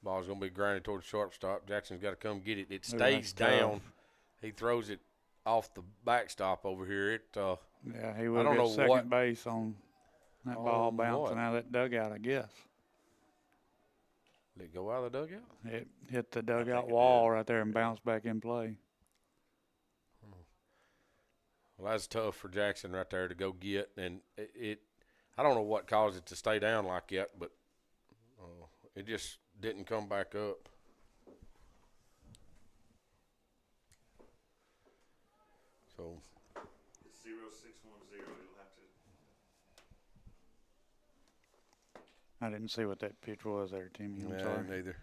Ball's going to be grounded toward the shortstop. Jackson's got to come get it. It Ooh, stays that's tough. down. He throws it off the backstop over here. Yeah, he will don't get know second what- base on that ball On bouncing what? out of that dugout, I guess. Did it go out of the dugout? It hit the dugout think it wall right there and bounced back in play. Well, that's tough for Jackson right there to go get. And I don't know what caused it to stay down like that, but it just didn't come back up. So, 0610. You'll have to. I didn't see what that pitch was there, Timmy. I'm yeah, sorry. neither.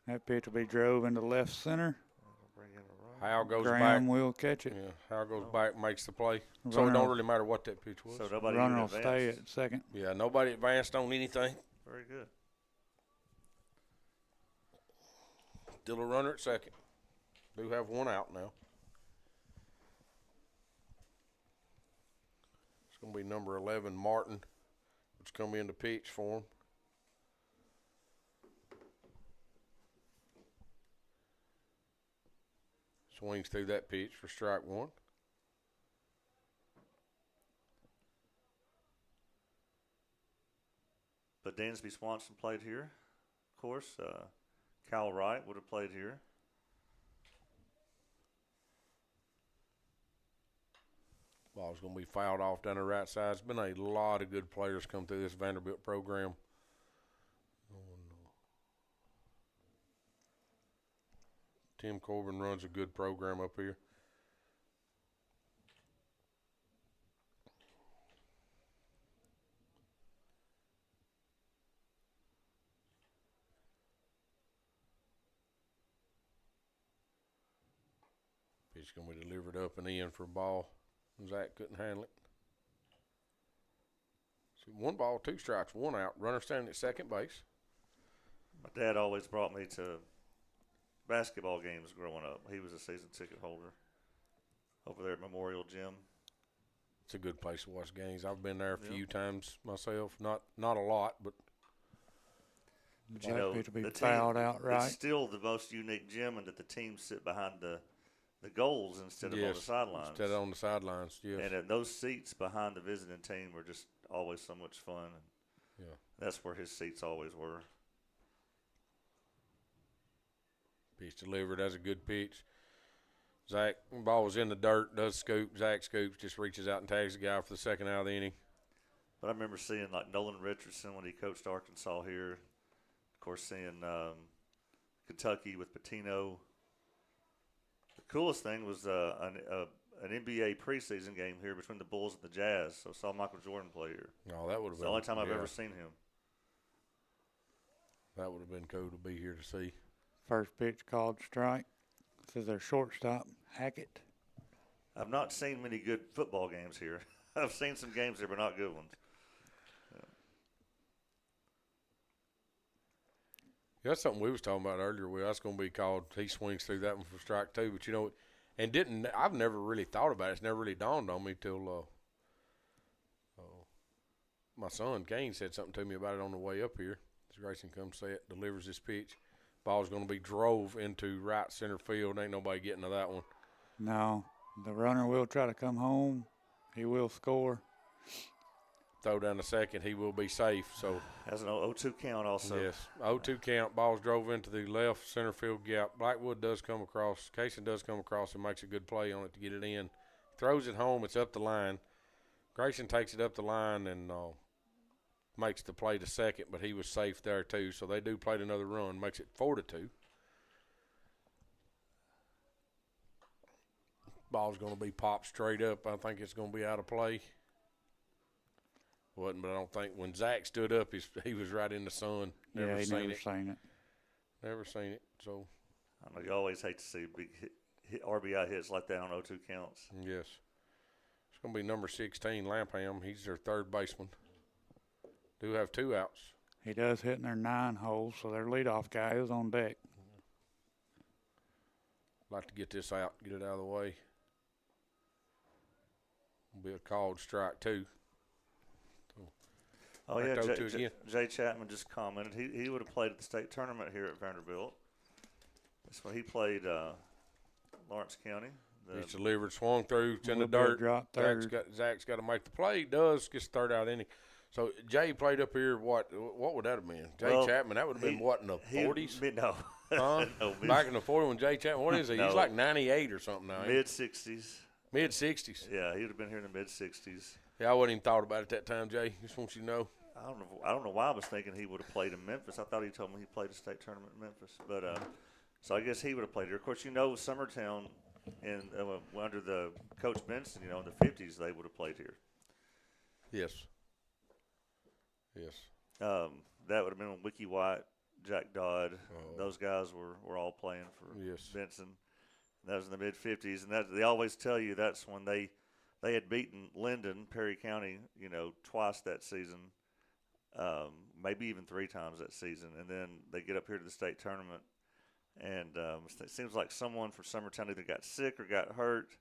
That pitch will be drove into left center. Bring in a right. Hal goes Graham back. will catch it. Yeah, Hal goes back, makes the play. So it Runner don't will- really matter what that pitch was. So nobody Runner even will stay advanced. at second. Yeah, nobody advanced on anything. Very good. Still a runner at second. Do have one out now. It's going to be number 11, Martin, which come in to pitch for him. Swings through that pitch for strike 1. But Dansby Swanson played here, of course. Cal Wright would have played here. Ball's going to be fouled off down the right side. There's been a lot of good players come through this Vanderbilt program. Tim Corbin runs a good program up here. Pitch going to be delivered up and in for a ball. Zach couldn't handle it. So 1 ball, 2 strikes, 1 out. Runner standing at second base. My dad always brought me to basketball games growing up. He was a season ticket holder over there at Memorial Gym. It's a good place to watch games. I've been there a few times myself. Not a lot, but But That pitch will be the fouled out right. It's still the most unique gym in that the teams sit behind the goals instead of on the sidelines. Instead of on the sidelines, yes. And those seats behind the visiting team were just always so much fun. And Yeah. that's where his seats always were. Pitch delivered. That's a good pitch. Zach, ball was in the dirt, does scoop. Zach scoops, just reaches out and tags the guy for the second out of the inning. But I remember seeing like Nolan Richardson when he coached Arkansas here. Of course, seeing Kentucky with Pitino. The coolest thing was an NBA preseason game here between the Bulls and the Jazz. So I saw Michael Jordan play here. No, that would have It's been the only time I've yeah, ever seen him. That would have been cool to be here to see. First pitch called strike. This is their shortstop, Hackett. I've not seen many good football games here. I've seen some games here, but not good ones. Yeah, that's something we was talking about earlier. That's going to be called. He swings through that one for strike 2. But, you know, and I've never really thought about it. It's never really dawned on me till my son, Kane, said something to me about it on the way up here. As Grayson comes say it, delivers this pitch. Ball's going to be drove into right center field. Ain't nobody getting to that one. No, the runner will try to come home. He will score. throw down the second, he will be safe. So Has an 0-2 count also. yes, 0-2 count. Ball's drove into the left center field gap. Blackwood does come across. Kaysen does come across and makes a good play on it to get it in. Throws it home. It's up the line. Grayson takes it up the line and makes the play to second, but he was safe there too. So they do play another run, makes it 4-2. Ball's going to be popped straight up. I think it's going to be out of play. Wasn't, but I don't think when Zach stood up, he was right in the sun. Yeah, he seen never it. seen it. Never seen it. So I know you always hate to see big RBI hits like that on 0-2 counts. yes, it's going to be number 16, Lampham. He's their third baseman. Do have 2 outs. He does hit in their 9 holes, so their leadoff guy is on deck. Like to get this out, get it out of the way. Will be a called strike 2. Oh, yeah, Back to it again. Jay Chapman just commented he would have played at the state tournament here at Vanderbilt. That's when he played Lawrence County. He's delivered, swung through, it's in the Little bit dirt. drop third. Zach's got to make the play. He does, gets third out inning. So Jay played up here, what would that have been? Jay Chapman, that would have been what, in the 40s? No. Huh? No, Back in the 40s when Jay Chapman, what is he? No. He's like 98 or something now. Mid-60s. Mid-60s. Yeah, he would have been here in the mid-60s. Yeah, I wouldn't even thought about it that time, Jay. Just want you to know. I don't know why I was thinking he would have played in Memphis. I thought he told me he played a state tournament in Memphis. But so I guess he would have played here. Of course, Summertown under the Coach Benson, in the 50s, they would have played here. Yes. Yes. That would have been when Wiki White, Jack Dodd, Oh. those guys were all playing for Yes. Benson. That was in the mid-50s. And they always tell you that's when they had beaten Linden, Perry County, twice that season. Maybe even 3 times that season, and then they get up here to the state tournament, and it seems like someone from Summertown either got sick or got hurt,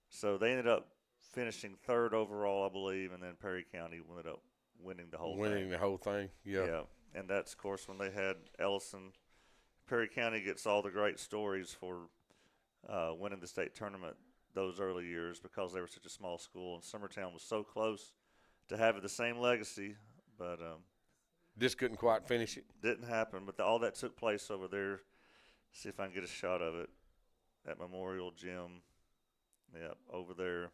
so they ended up finishing 3rd overall, I believe, and then Perry County ended up winning the whole thing. Yeah, and that's, of course, when they had Ellison. Perry County gets all the great stories for winning the state tournament those early years because they were such a small school, and Summertown was so close to having the same legacy, but Just couldn't quite finish it. didn't happen. But all that took place over there. See if I can get a shot of it at Memorial Gym. Yeah, over there.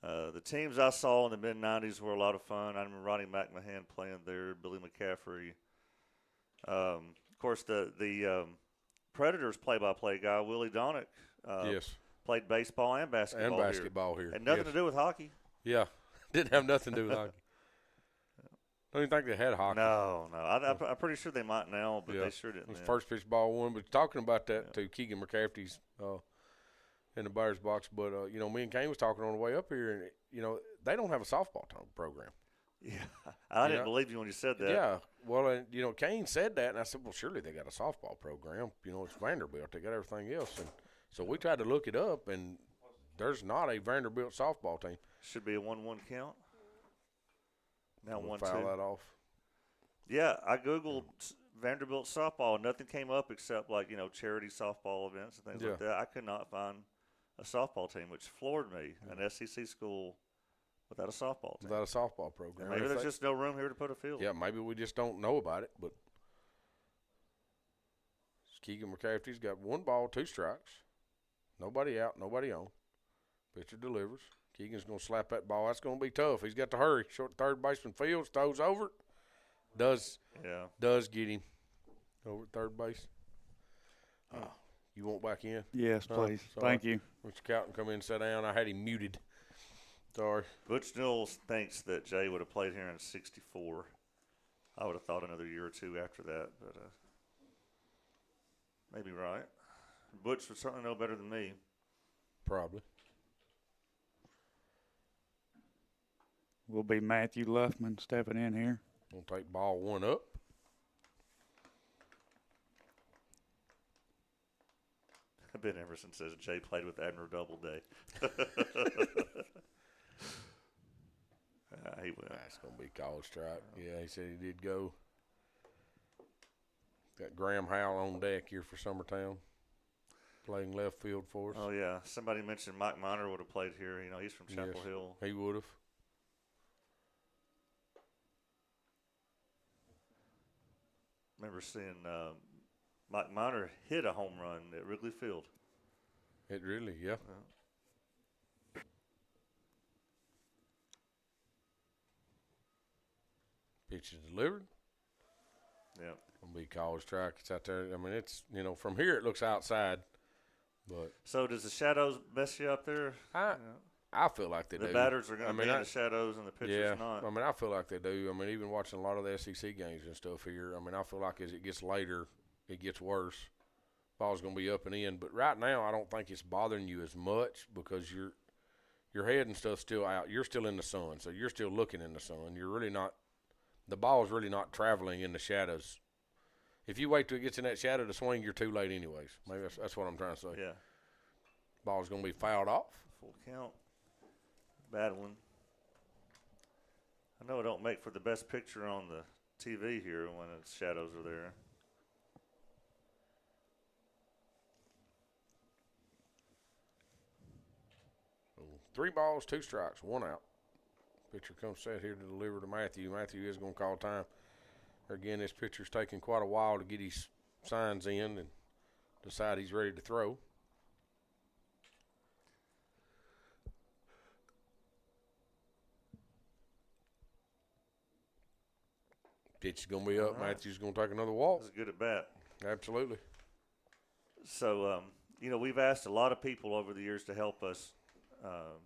The teams I saw in the mid-'90s were a lot of fun. I remember Ronnie McMahon playing there, Billy McCaffrey. Of course, the Predators play-by-play guy, Willie Donick, Yes. played baseball and basketball here. Had nothing Yes. to do with hockey. Yeah. Didn't have nothing to do with hockey. Don't even think they had hockey. No. I'm pretty sure they might now, but Yeah. they sure didn't It was then. first pitch ball 1. But talking about that to Keegan McCafferty's in the Bears box. But, me and Kane was talking on the way up here, and, they don't have a softball program. Yeah, I didn't believe you when you said that. Yeah. Well, and, Kane said that, and I said, well, surely they got a softball program. It's Vanderbilt. They got everything else. And so we tried to look it up, and there's not a Vanderbilt softball team. Should be a 1-1 count. Now We'll 1-2. foul that off. Yeah, I Googled Vanderbilt softball. And nothing came up except charity softball events and things like Yeah. that. I could not find a softball team, which floored me. An SEC school without a softball team. Without a softball program. Maybe If there's they- just no room here to put a field. Yeah, maybe we just don't know about it. But Keegan McCafferty's got 1 ball, 2 strikes. Nobody out, nobody on. Pitcher delivers. Keegan's going to slap that ball. That's going to be tough. He's got to hurry. Short third baseman Fields throws over it. Does get him over at third base. You want back in? Yes, please. Sorry. Thank you. Mr. Cowton, come in and sit down. I had him muted. Sorry. Butch Newells thinks that Jay would have played here in '64. I would have thought another year or 2 after that, but maybe right. Butch would certainly know better than me. Probably. Will be Matthew Luffman stepping in here. Going to take ball 1 up. Ben Emerson says Jay played with Abner Doubleday. He will. That's going to be called strike. Yeah, he said he did go. Got Graham Howell on deck here for Summertown, playing left field for us. Oh, yeah. Somebody mentioned Mike Miner would have played here. He's from Chapel Yes, Hill. He would have. remember seeing Mike Miner hit a home run at Wrigley Field. It really, yeah. Pitch is delivered. Yeah. Gonna be college strike. It's out there. I mean, it's, you know, from here it looks outside, but So does the shadows mess you up there? I feel like they The do. batters are going to be in I- the shadows and the pitchers Yeah, not. I mean, I feel like they do. I mean, even watching a lot of the SEC games and stuff here, I mean, I feel like as it gets later, it gets worse. Ball's going to be up and in. But right now, I don't think it's bothering you as much because your head and stuff's still out. You're still in the sun, so you're still looking in the sun. You're really not – the ball's really not traveling in the shadows. If you wait till it gets in that shadow to swing, you're too late anyways. Maybe that's what I'm trying to say. Yeah. Ball's going to be fouled off. Full count. Battling. I know it don't make for the best picture on the TV here when the shadows are there. So 3 balls, 2 strikes, 1 out. Pitcher comes set here to deliver to Matthew. Matthew is going to call time. Again, this pitcher's taking quite a while to get his signs in and decide he's ready to throw. Pitch is going to be up. Right. Matthew's going to take another walk. That's a good at bat. Absolutely. So, you know, we've asked a lot of people over the years to help us,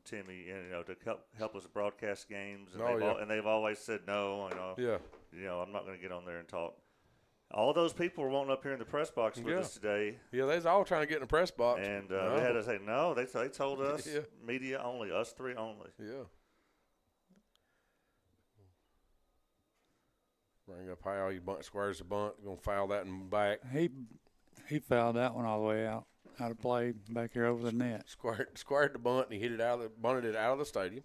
Timmy, and, you know, to help us broadcast games. And, and they've always said no. You know, I'm not going to get on there and talk. All those people were wanting up here in the press box with us today. Yeah, they's all trying to get in the press box. And they had to say no. They told us media only, us 3 only. Yeah. Bring up high, he squares the bunt, going to foul that in back. He fouled that one all the way out of play back here over the net. Squared the bunt, and he hit it bunted it out of the stadium.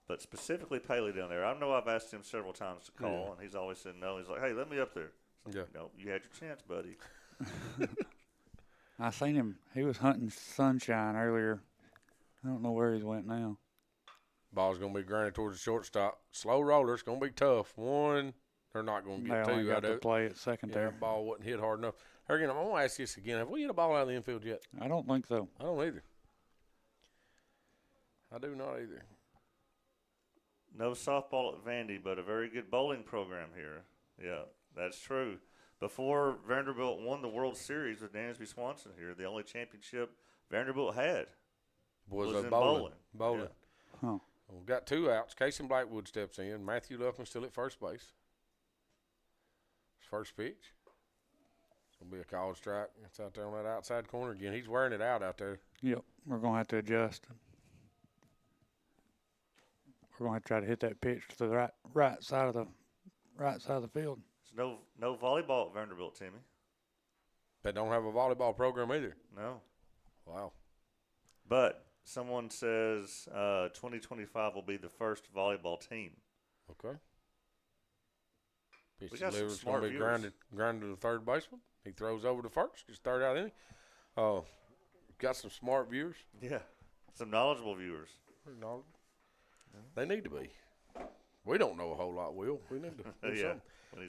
But specifically Paley down there, I know I've asked him several times to call, and he's always said no. He's like, hey, let me up there. Yeah. No, you had your chance, buddy. I seen him. He was hunting sunshine earlier. I don't know where he went now. Ball's going to be grounded towards the shortstop. Slow roller. It's going to be tough. 1. They're not going to get 2 only out got of to it. play at second there. That ball wasn't hit hard enough. Again, I'm going to ask you this again. Have we hit a ball out of the infield yet? I don't think so. I don't either. I do not either. No softball at Vandy, but a very good bowling program here. Yeah, that's true. Before Vanderbilt won the World Series with Dansby Swanson here, the only championship Vanderbilt had was in bowling. Bowling. Yeah. Huh. Well, we've got 2 outs. Casey Blackwood steps in. Matthew Luffman still at first base. His first pitch. It's going to be a called strike. It's out there on that outside corner again. He's wearing it out there. Yep, we're going to have to adjust. We're going to try to hit that pitch to the right side of the field. There's no volleyball at Vanderbilt, Timmy. They don't have a volleyball program either. No. Wow. But someone says 2025 will be the first volleyball team. Okay. Pitch We got some delivered. It's smart going to be viewers. grounded to the third baseman. He throws over to first. Gets third out inning. Got some smart viewers. Yeah. Some knowledgeable viewers. Pretty knowledgeable. They need to be. We don't know a whole lot, Will. We need to do something.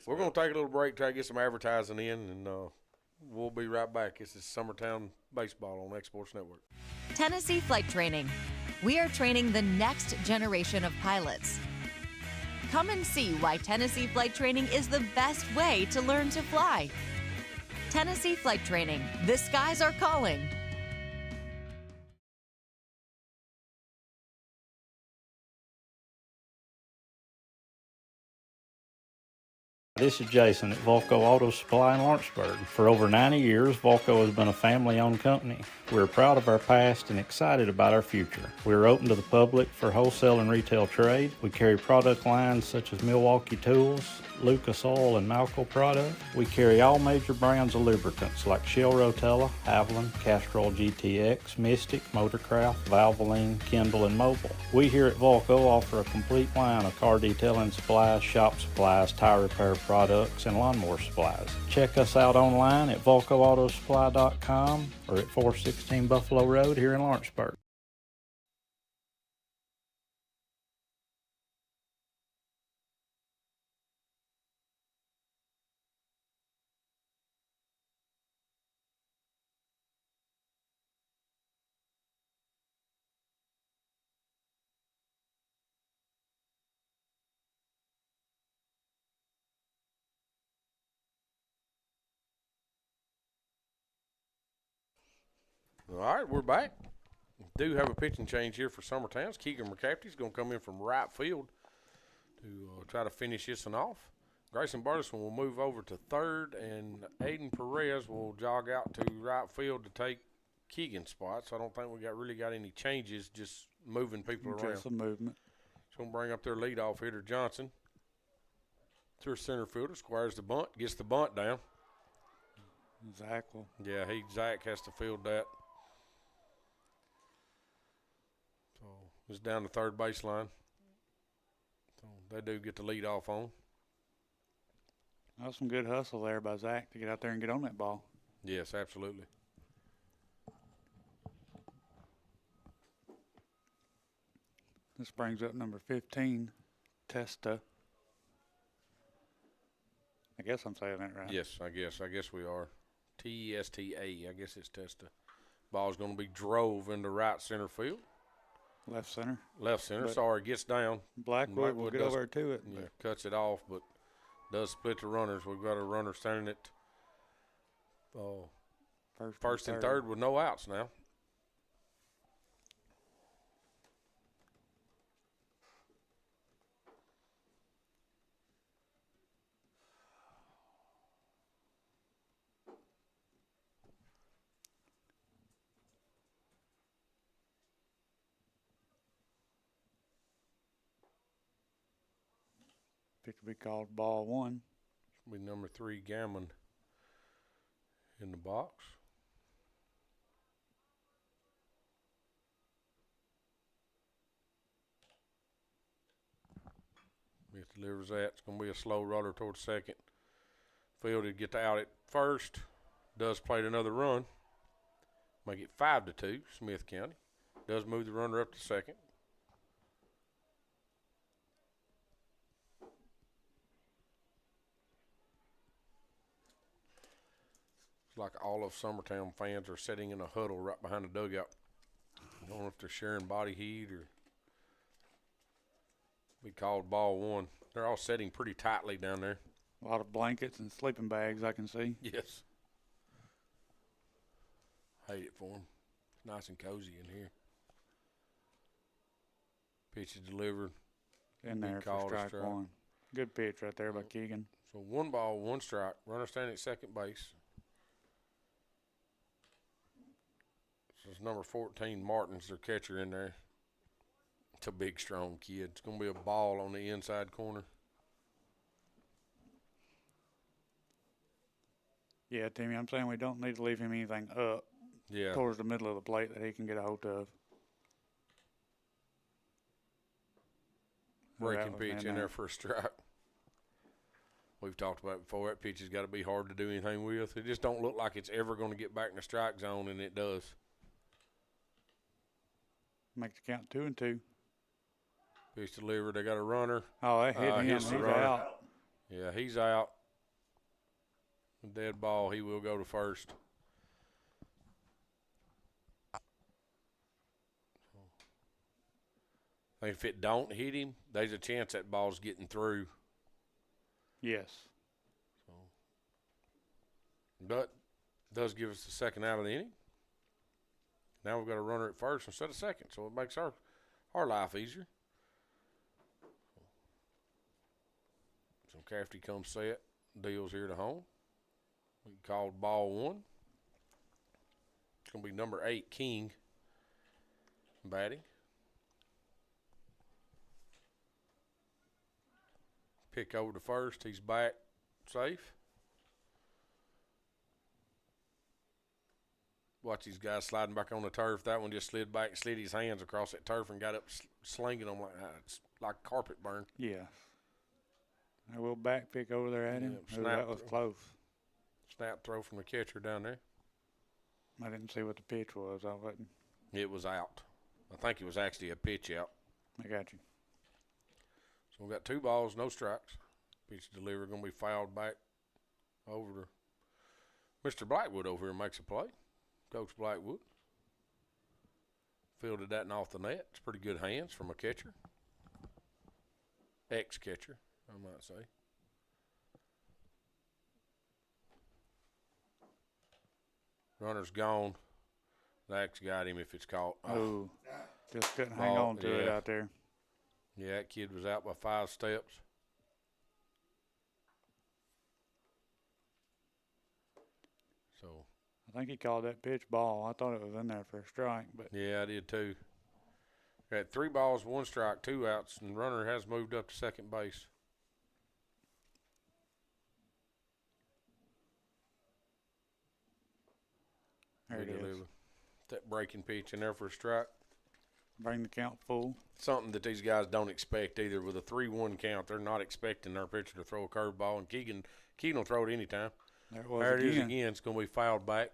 We're going to take a little break, try to get some advertising in, and we'll be right back. This is Summertown Baseball on X Sports Network. Tennessee Flight Training. We are training the next generation of pilots. Come and see why Tennessee Flight Training is the best way to learn to fly. Tennessee Flight Training. The skies are calling. This is Jason at Volco Auto Supply in Lawrenceburg. For over 90 years, Volco has been a family-owned company. We're proud of our past and excited about our future. We are open to the public for wholesale and retail trade. We carry product lines such as Milwaukee Tools, Lucas Oil, and Malco product. We carry all major brands of lubricants like Shell Rotella, Haviland, Castrol GTX, Mystic, Motorcraft, Valvoline, Kindle, and Mobil. We here at Volco offer a complete line of car detailing supplies, shop supplies, tire repair products, and lawnmower supplies. Check us out online at VolcoAutosupply.com or at 416 Buffalo Road here in Lawrenceburg. All right, we're back. Do have a pitching change here for Summertown. Keegan McCafferty's going to come in from right field to try to finish this one off. Grayson Burleson will move over to third, and Aiden Perez will jog out to right field to take Keegan's spot. So I don't think we really got any changes, just moving people around. Just some movement. It's going to bring up their leadoff hitter, Johnson. To her center fielder, squares the bunt, gets the bunt down. Zach will. Yeah, Zach has to field that. So it's down the third baseline. So they do get the lead off on. That was some good hustle there by Zach to get out there and get on that ball. Yes, absolutely. This brings up number 15, Testa. I guess I'm saying that right. Yes, I guess we are. T-E-S-T-A. I guess it's Testa. Ball's going to be drove into right center field. Left center. Left center. But Sorry, gets down. Blackwood will get over to it. Yeah, cuts it off, but does split the runners. We've got a runner standing at first and third with no outs now. Pitch will be called ball one. Be number 3, Gammon, in the box. Smith delivers that. It's going to be a slow roller towards second. Fielded, get out at first. Does play another run. Make it 5-2, Smith County. Does move the runner up to second. It's like all of Summertown fans are sitting in a huddle right behind the dugout. I don't know if they're sharing body heat or we called ball one. They're all sitting pretty tightly down there. A lot of blankets and sleeping bags I can see. Yes. Hate it for them. It's nice and cozy in here. Pitch is delivered. In there for strike one. Good pitch right there by Keegan. So 1 ball, 1 strike. Runner standing at second base. This is number 14, Martin's their catcher in there. It's a big, strong kid. It's going to be a ball on the inside corner. Yeah, Timmy, I'm saying we don't need to leave him anything up towards the middle of the plate that he can get a hold of. Breaking pitch in there for a strike. We've talked about it before. That pitch has got to be hard to do anything with. It just don't look like it's ever going to get back in the strike zone, and it does. Makes the count 2-2. Pitch delivered. They got a runner. Oh, they hit him. He's out. Yeah, he's out. Dead ball. He will go to first. I think if it don't hit him, there's a chance that ball's getting through. Yes. So, but does give us the second out of the inning. Now we've got a runner at first instead of second, so it makes our life easier. So Cafferty comes set, deals here to home. We called ball one. It's going to be number 8, King, batting. Pick over to first. He's back safe. Watch these guys sliding back on the turf. That one just slid back, slid his hands across that turf and got up slinging them it's like carpet burn. Yeah. A little back pick over there at him. Yeah, That was close. Snap throw from the catcher down there. I didn't see what the pitch was. I wasn't. It was out. I think it was actually a pitch out. I got you. So we got 2 balls, no strikes. Pitch delivered, going to be fouled back over to Mr. Blackwood over here makes a play. Coach Blackwood. Fielded that and off the net. It's pretty good hands from a catcher. Ex-catcher, I might say. Runner's gone. Zach's got him if it's caught. Oh, just couldn't hang Ball, on to it yeah. out there. Yeah, that kid was out by 5 steps. So, I think he called that pitch ball. I thought it was in there for a strike, but yeah, I did too. Got 3 balls, 1 strike, 2 outs, and runner has moved up to second base. there it is. That breaking pitch in there for a strike. Bring the count full. Something that these guys don't expect either. With a 3-1 count, they're not expecting their pitcher to throw a curveball, and Keegan will throw it anytime. There it is again. It's going to be fouled back.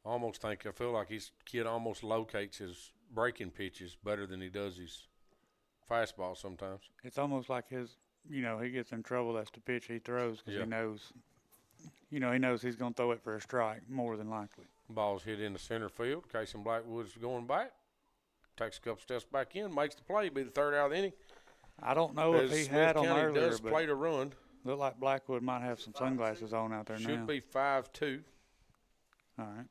I feel like his kid almost locates his breaking pitches better than he does his fastball sometimes. It's almost like he gets in trouble. That's the pitch he throws because he knows he's going to throw it for a strike more than likely. Ball's hit into center field. Casey Blackwood's going back. Takes a couple steps back in, makes the play. Be the 3rd out of the inning. I don't know if he had on earlier, does but play to run. Look like Blackwood might have some sunglasses on out there now. Should be 5-2. All right.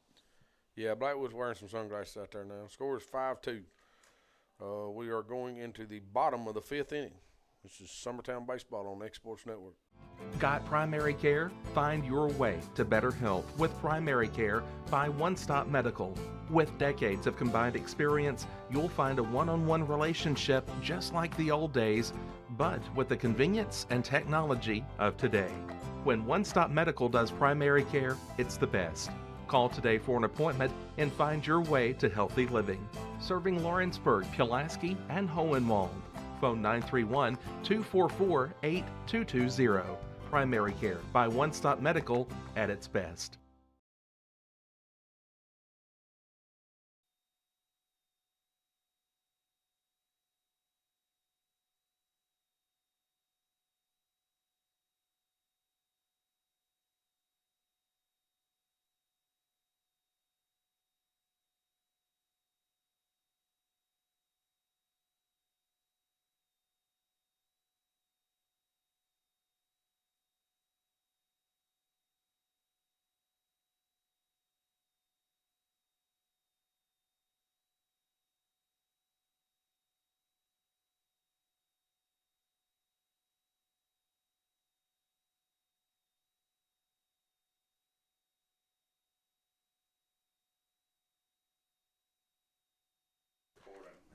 Yeah, Blackwood's wearing some sunglasses out there now. Score is 5-2. We are going into the bottom of the 5th inning. This is Summertown Baseball on X Sports Network. Got primary care? Find your way to better health with primary care by One Stop Medical. With decades of combined experience, you'll find a one-on-one relationship just like the old days, but with the convenience and technology of today. When One Stop Medical does primary care, it's the best. Call today for an appointment and find your way to healthy living. Serving Lawrenceburg, Pulaski, and Hohenwald. Phone 931-244-8220. Primary care by One Stop Medical at its best.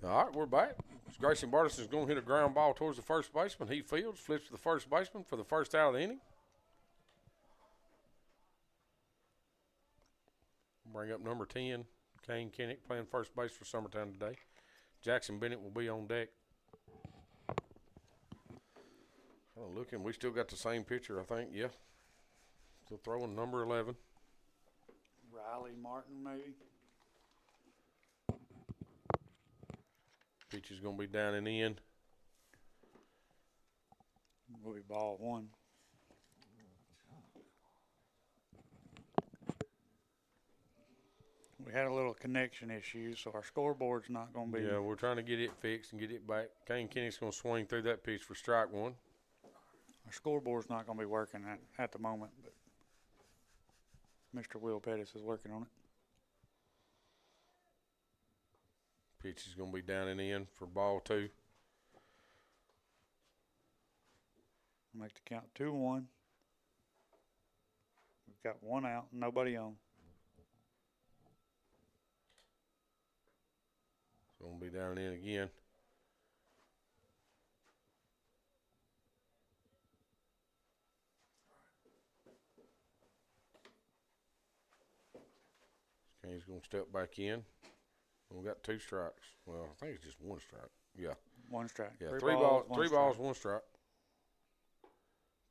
All right, we're back. Grayson Bartison's going to hit a ground ball towards the first baseman. He fields, flips to the first baseman for the 1st out of the inning. Bring up number 10, Kane Kinnick, playing first base for Summertown today. Jackson Bennett will be on deck. Looking, we still got the same pitcher, I think. Yeah. Still throwing number 11. Riley Martin, maybe. Pitch is going to be down and in. Will be ball 1. We had a little connection issue, so our scoreboard's not going to be. Yeah, we're trying to get it fixed and get it back. Kane Kinnick's going to swing through that pitch for strike 1. Our scoreboard's not going to be working at the moment, but Mr. Will Pettis is working on it. Pitch is going to be down and in for ball 2. Make the count 2-1. We've got 1 out, nobody on. It's going to be down and in again. Kane's going to step back in. We got 2 strikes. Well, I think it's just 1 strike. Yeah. 1 strike. Yeah, 3 three balls, balls, 1 strike.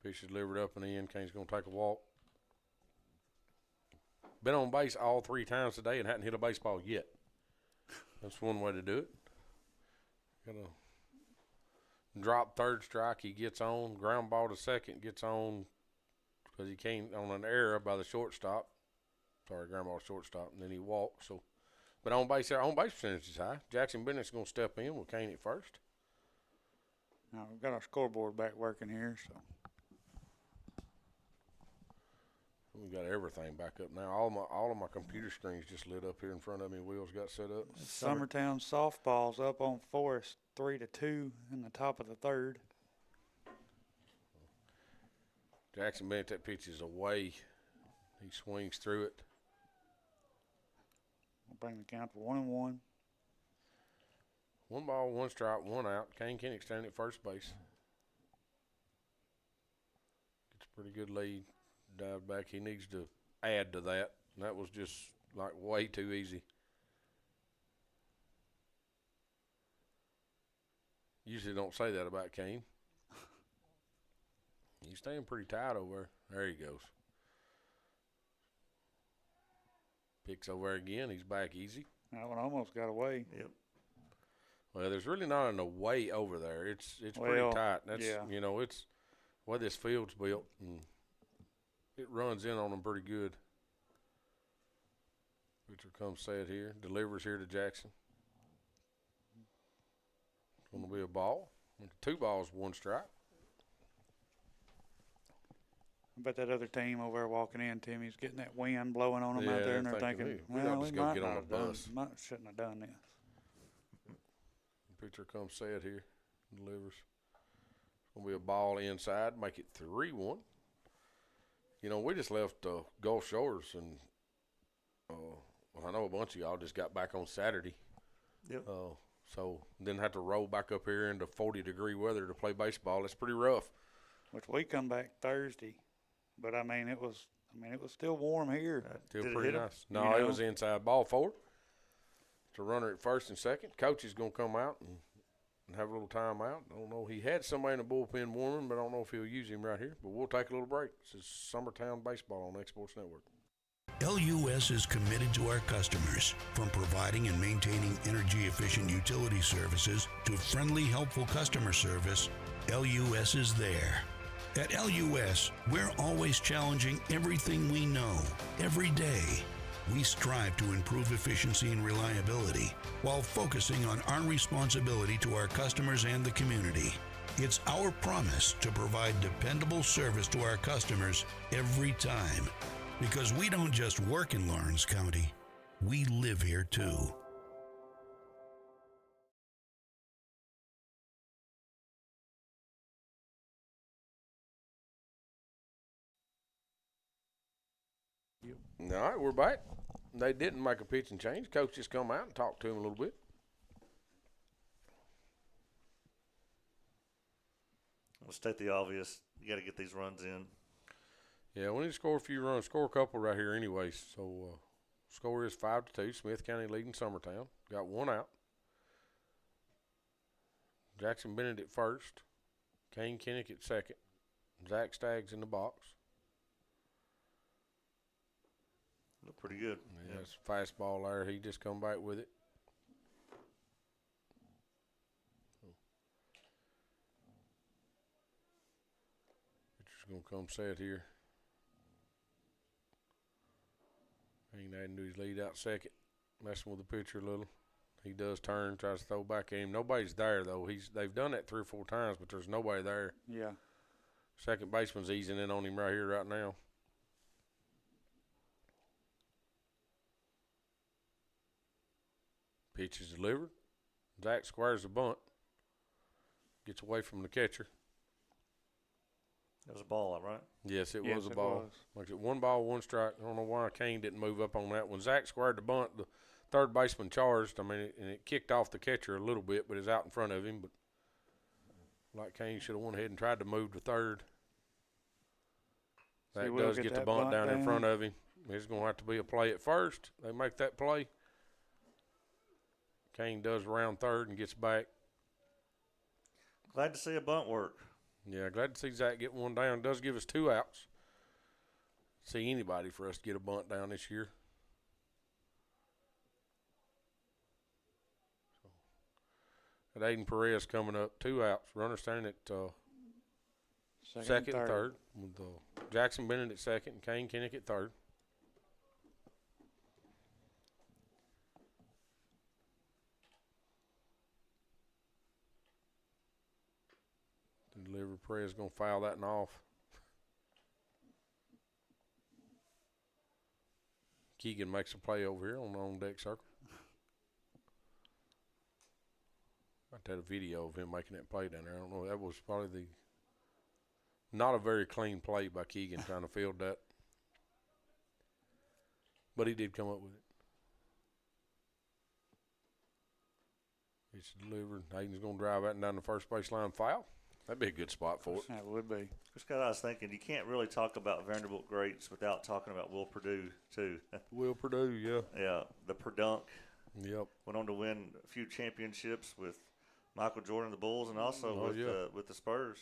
Pitch is delivered up and in. Kane's going to take a walk. Been on base all 3 times today and hadn't hit a baseball yet. That's one way to do it. Got a drop 3rd strike. He gets on. Ground ball to second. Gets on because he came on an error by the shortstop. Sorry, ground ball to shortstop. And then he walked. So, but on base percentage is high. Jackson Bennett's going to step in with Kane at first. Now we've got our scoreboard back working here, so. We got everything back up now. All of my computer screens just lit up here in front of me. Wheels got set up. Summertown softball's up on Forest 3-2 in the top of the third. Jackson Bennett, that pitch is away. He swings through it. We'll bring the count to 1-1. 1 ball, 1 strike, 1 out. Kane Kinnick standing at first base. Gets a pretty good lead. Dive back. He needs to add to that. And that was just like way too easy. Usually don't say that about Kane. He's staying pretty tight over there. There he goes. Picks over there again. He's back easy. That one almost got away. Yep. Well, there's really not an away over there. It's pretty tight. That's yeah. It's the way this field's built, and it runs in on them pretty good. Pitcher comes set here, delivers here to Jackson. It's going to be a ball. 2 balls, 1 strike. I bet that other team over there walking in, Timmy's getting that wind blowing on them out there, and they're thinking, we ought to just go get on a bus. Shouldn't have done this. Pitcher comes set here, delivers. It's going to be a ball inside, make it 3-1. We just left Gulf Shores, and I know a bunch of y'all just got back on Saturday. Yep. So didn't have to roll back up here into 40-degree weather to play baseball. It's pretty rough. Which we come back Thursday, but it was still warm here. Still pretty nice. No, it was inside. Ball 4. It's a runner at first and second. Coach is going to come out and have a little time out. I don't know. He had somebody in the bullpen warming, but I don't know if he'll use him right here. But we'll take a little break. This is Summertown Baseball on X Sports Network. LUS is committed to our customers, from providing and maintaining energy-efficient utility services to friendly, helpful customer service. LUS is there. At LUS, we're always challenging everything we know, every day. We strive to improve efficiency and reliability while focusing on our responsibility to our customers and the community. It's our promise to provide dependable service to our customers every time. Because we don't just work in Lawrence County, we live here too. All right, we're back. They didn't make a pitching change. Coach just come out and talked to him a little bit. We'll state the obvious. You got to get these runs in. Yeah, we need to score a few runs. Score a couple right here anyway. So, score is 5-2. Smith County leading Summertown. Got 1 out. Jackson Bennett at first. Kane Kinnick at second. Zach Staggs in the box. Look pretty good. Yeah, it's a fastball there. He just come back with it. Pitcher's going to come set here. Ain't adding to his lead out second. Messing with the pitcher a little. He does turn, tries to throw back at him. Nobody's there, though. They've done that 3 or 4 times, but there's nobody there. Yeah. Second baseman's easing in on him right here, right now. Pitch is delivered. Zach squares the bunt. Gets away from the catcher. That was a ball, right? Yes, it was a ball. Like 1 ball, 1 strike. I don't know why Kane didn't move up on that one. Zach squared the bunt. The third baseman charged. And it kicked off the catcher a little bit, but it's out in front of him. But like Kane should have went ahead and tried to move to third. Zach does get the bunt down in front of him. There's going to have to be a play at first. They make that play. Kane does round third and gets back. Glad to see a bunt work. Yeah, glad to see Zach get one down. Does give us 2 outs. See anybody for us to get a bunt down this year. So, Aiden Perez coming up, 2 outs. Runner standing at second and third. With Jackson Bennett at second and Kane Kinnick at third. Delivery Perez going to foul that one off. Keegan makes a play over here on the on-deck circle. I had a video of him making that play down there. I don't know. That was probably not a very clean play by Keegan trying to field that. But he did come up with it. It's delivered. Hayden's going to drive that down the first baseline foul. That'd be a good spot for it. That would be. Just got I was thinking, you can't really talk about Vanderbilt greats without talking about Will Perdue, too. Will Perdue, yeah. Yeah, the Perdunk. Yep. Went on to win a few championships with Michael Jordan, the Bulls, and also with the Spurs.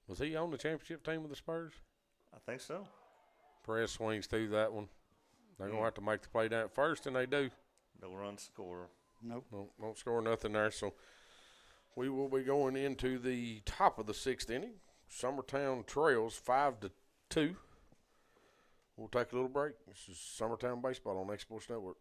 Was he on the championship team with the Spurs? I think so. Perez swings through that one. They're going to have to make the play down at first, and they do. No run score. Nope. Don't score nothing there. So we will be going into the top of the 6th inning. Summertown trails 5-2. We'll take a little break. This is Summertown Baseball on X Sports Network.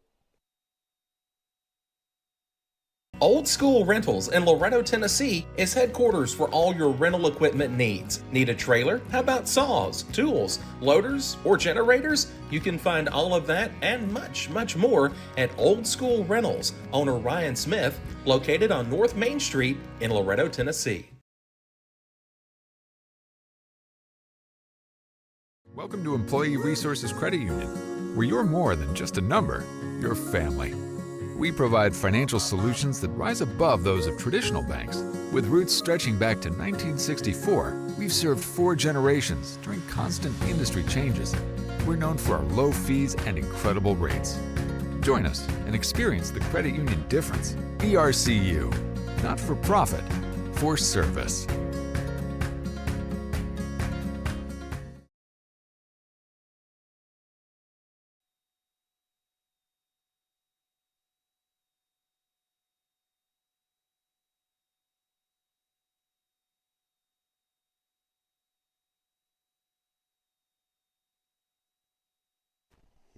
Old School Rentals in Loretto, Tennessee is headquarters for all your rental equipment needs. Need a trailer? How about saws, tools, loaders, or generators? You can find all of that and much, much more at Old School Rentals. Owner Ryan Smith, located on North Main Street in Loretto, Tennessee. Welcome to Employee Resources Credit Union, where you're more than just a number, you're family. We provide financial solutions that rise above those of traditional banks. With roots stretching back to 1964, we've served 4 generations during constant industry changes. We're known for our low fees and incredible rates. Join us and experience the credit union difference. ERCU, not for profit, for service.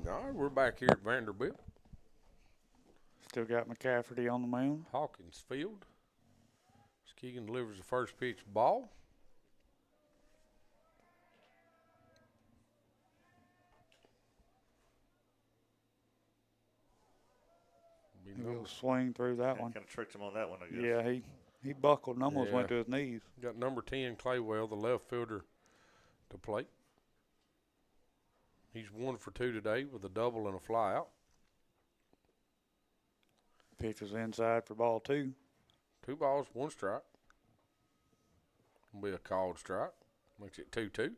All right, we're back here at Vanderbilt. Still got McCafferty on the mound. Hawkins field. Keegan delivers the first pitch ball. He'll swing through that one. Kind of tricked him on that one, I guess. Yeah, he buckled and almost went to his knees. Got number 10, Claywell, the left fielder, to plate. He's 1 for 2 today with a double and a fly out. Pitch was inside for ball 2. 2 balls, 1 strike. Will be a called strike. Makes it 2-2.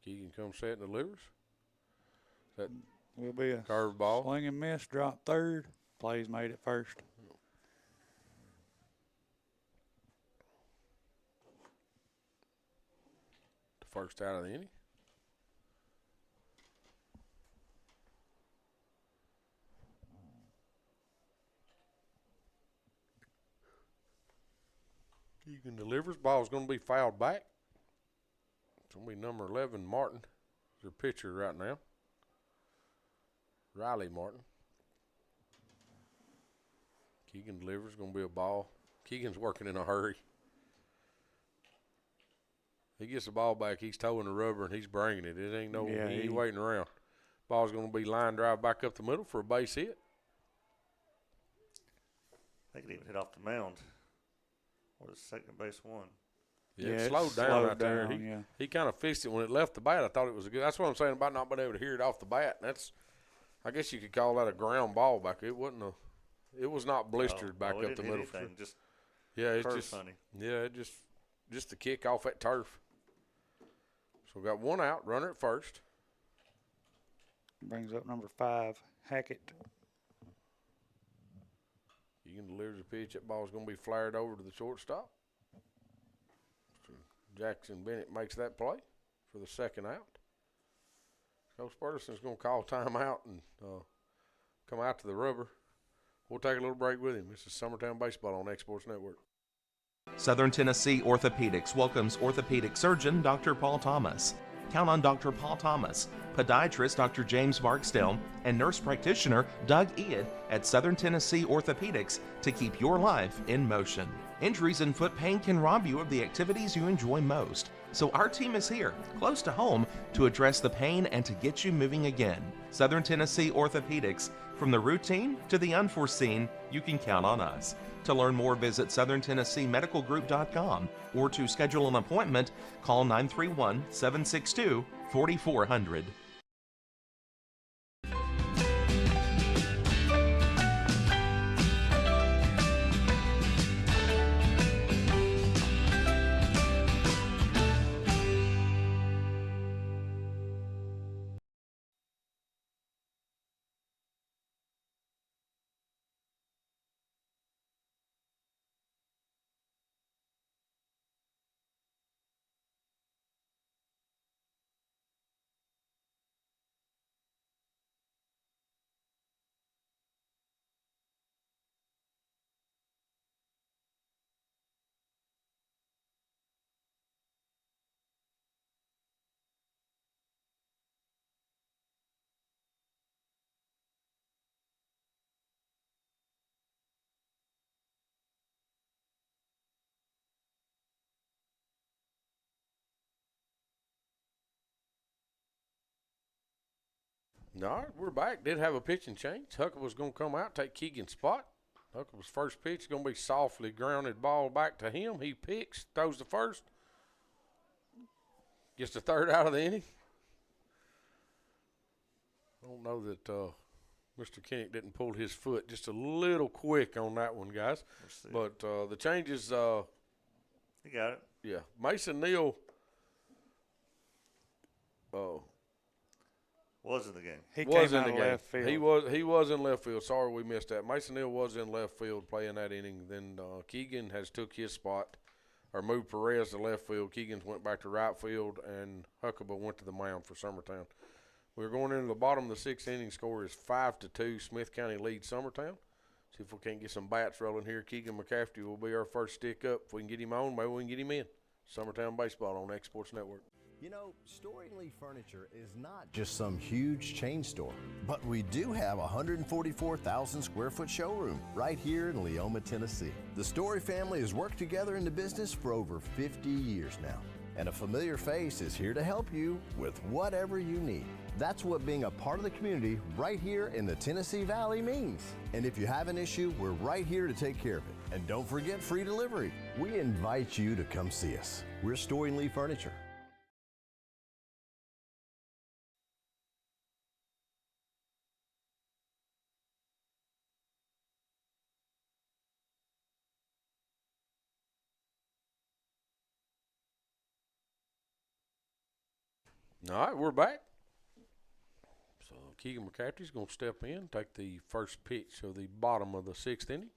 Keegan comes set and delivers. That will be a curve ball. Swing and miss, drop third. Plays made it first. First out of the inning. Keegan delivers. Ball's going to be fouled back. It's going to be number 11, Martin. Is their pitcher right now. Riley Martin. Keegan delivers. Going to be a ball. Keegan's working in a hurry. He gets the ball back, he's towing the rubber, and he's bringing it. It ain't no, he ain't waiting around. Ball's going to be line drive back up the middle for a base hit. I think it even hit off the mound. Or the second base one. Yeah, it slowed down out there. He kind of fixed it when it left the bat. I thought it was a good. That's what I'm saying about not being able to hear it off the bat. That's, I guess you could call that a ground ball back. It wasn't a. It was not blistered back up the middle. Just it's just funny. Yeah, just the kick off that turf. So we got 1 out, runner at first. Brings up number 5, Hackett. Keegan delivers a pitch. That ball's going to be flared over to the shortstop. Jackson Bennett makes that play for the 2nd out. Coach Burleson's going to call timeout and come out to the rubber. We'll take a little break with him. This is Summertown Baseball on X Sports Network. Southern Tennessee Orthopedics welcomes orthopedic surgeon Dr. Paul Thomas. Count on Dr. Paul Thomas, podiatrist Dr. James Barksdale, and nurse practitioner Doug Iad at Southern Tennessee Orthopedics to keep your life in motion. Injuries and foot pain can rob you of the activities you enjoy most. So our team is here, close to home, to address the pain and to get you moving again. Southern Tennessee Orthopedics. From the routine to the unforeseen, you can count on us. To learn more, visit southerntennesseemedicalgroup.com or to schedule an appointment, call 931-762-4400. All right, we're back. Did have a pitching change. Huckabee was going to come out, take Keegan's spot. Huckabee's first pitch is going to be softly grounded ball back to him. He picks, throws the first. Gets the third out of the inning. I don't know that Mr. Kinnick didn't pull his foot just a little quick on that one, guys. But the changes. He got it. Yeah. Mason Neal. Was in the game. He was came in out the of game. left field. He was in left field. Sorry we missed that. Mason Neal was in left field playing that inning. Then Keegan has took his spot, or moved Perez to left field. Keegan's went back to right field, and Huckabee went to the mound for Summertown. We're going into the bottom of the sixth inning. Score is 5-2. Smith County leads Summertown. See if we can't get some bats rolling here. Keegan McCafferty will be our first stick up. If we can get him on, maybe we can get him in. Summertown Baseball on X Sports Network. You know, Story Lee Furniture is not just some huge chain store, but we do have a 144,000 square foot showroom right here in Leoma, Tennessee. The Story family has worked together in the business for over 50 years now, and a familiar face is here to help you with whatever you need. That's what being a part of the community right here in the Tennessee Valley means. And if you have an issue, we're right here to take care of it. And don't forget free delivery. We invite you to come see us. We're Story Lee Furniture. All right, we're back. So Keegan McCafferty's going to step in, take the first pitch of the bottom of the sixth inning.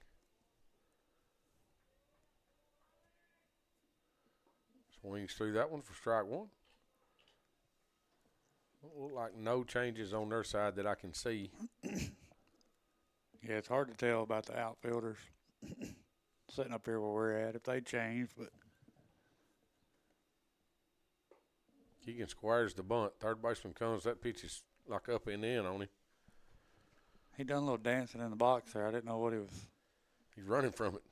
Swings through that one for strike one. Don't look like no changes on their side that I can see. Yeah, it's hard to tell about the outfielders sitting up here where we're at if they change, but Keegan squares the bunt. Third baseman comes. That pitch is like up and in on him. he done a little dancing in the box there. I didn't know what he was. He's running from it.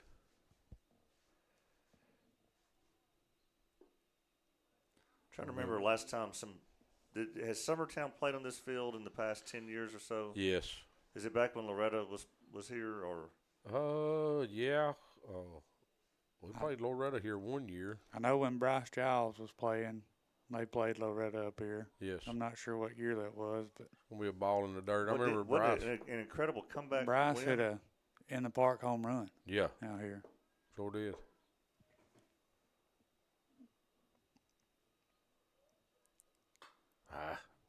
Trying to remember last time has Summertown played on this field in the past 10 years or so? Yes. Is it back when Loretta was here or? Yeah. We played Loretta here one year. I know when Bryce Giles was playing, they played Loretta up here. Yes. I'm not sure what year that was, but Gonna be a ball in the dirt. I remember Bryce. Bryce. An incredible comeback. Bryce win. hit a in the park home run. Yeah. Out here. Sure did.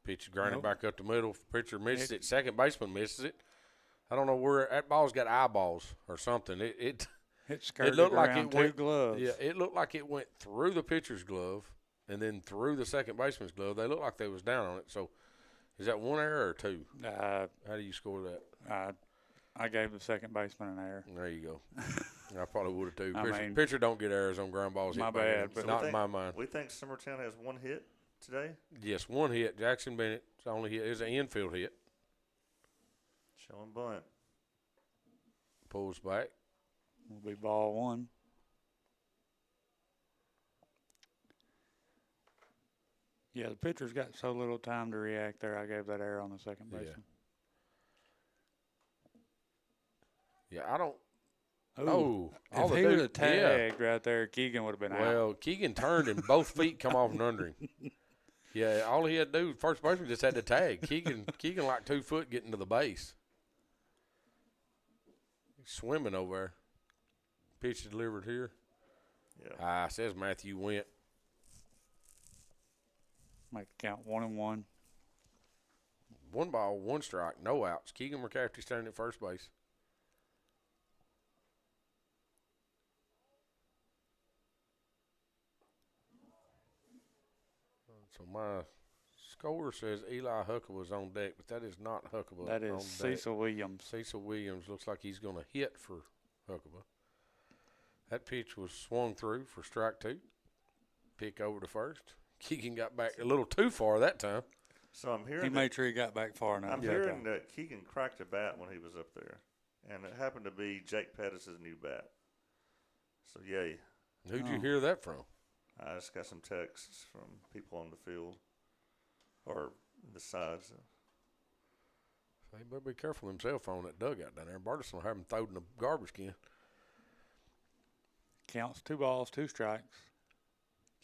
Pitch grinded back up the middle. Pitcher misses it. Second baseman misses it. I don't know where that ball's got eyeballs or something. It skirted looked like around it went, two gloves. Yeah, it looked like it went through the pitcher's glove and then through the second baseman's glove. They looked like they was down on it. So, is that one error or two? How do you score that? I gave the second baseman an error. There you go. I probably would have too. I mean, Pitcher don't get errors on ground balls. My bad, but not in my mind. We think Summertown has one hit today? Yes, one hit. Jackson Bennett's only hit. It was an infield hit. Showing bunt. Pulls back. Will be ball one. Yeah, the pitcher's got so little time to react there. I gave that error on the second baseman. Yeah, I don't. Ooh, All if he would have tagged right there, Keegan would have been out. Well, Keegan turned and both feet come off and under him. Yeah, all he had to do, first baseman just had to tag. Keegan like 2 foot getting to the base. He's swimming over there. Pitch is delivered here. Yeah. Says Matthew went. Make the count 1-1. 1 ball, 1 strike, no outs. Keegan McCafferty standing at first base. So my score says Eli Huckabee was on deck, but that is not Huckabee. That is on Cecil deck. Williams. Cecil Williams looks like he's going to hit for Huckabee. That pitch was swung through for strike 2. Pick over to first. Keegan got back a little too far that time. So I'm hearing he made sure he got back far enough. I'm hearing that Keegan cracked a bat when he was up there, and it happened to be Jake Pettis' new bat. So yay. Who'd you hear that from? I just got some texts from people on the field or the sides. They better be careful himself on that dugout down there. Bartis will have him thrown in the garbage can. Counts 2 balls, 2 strikes.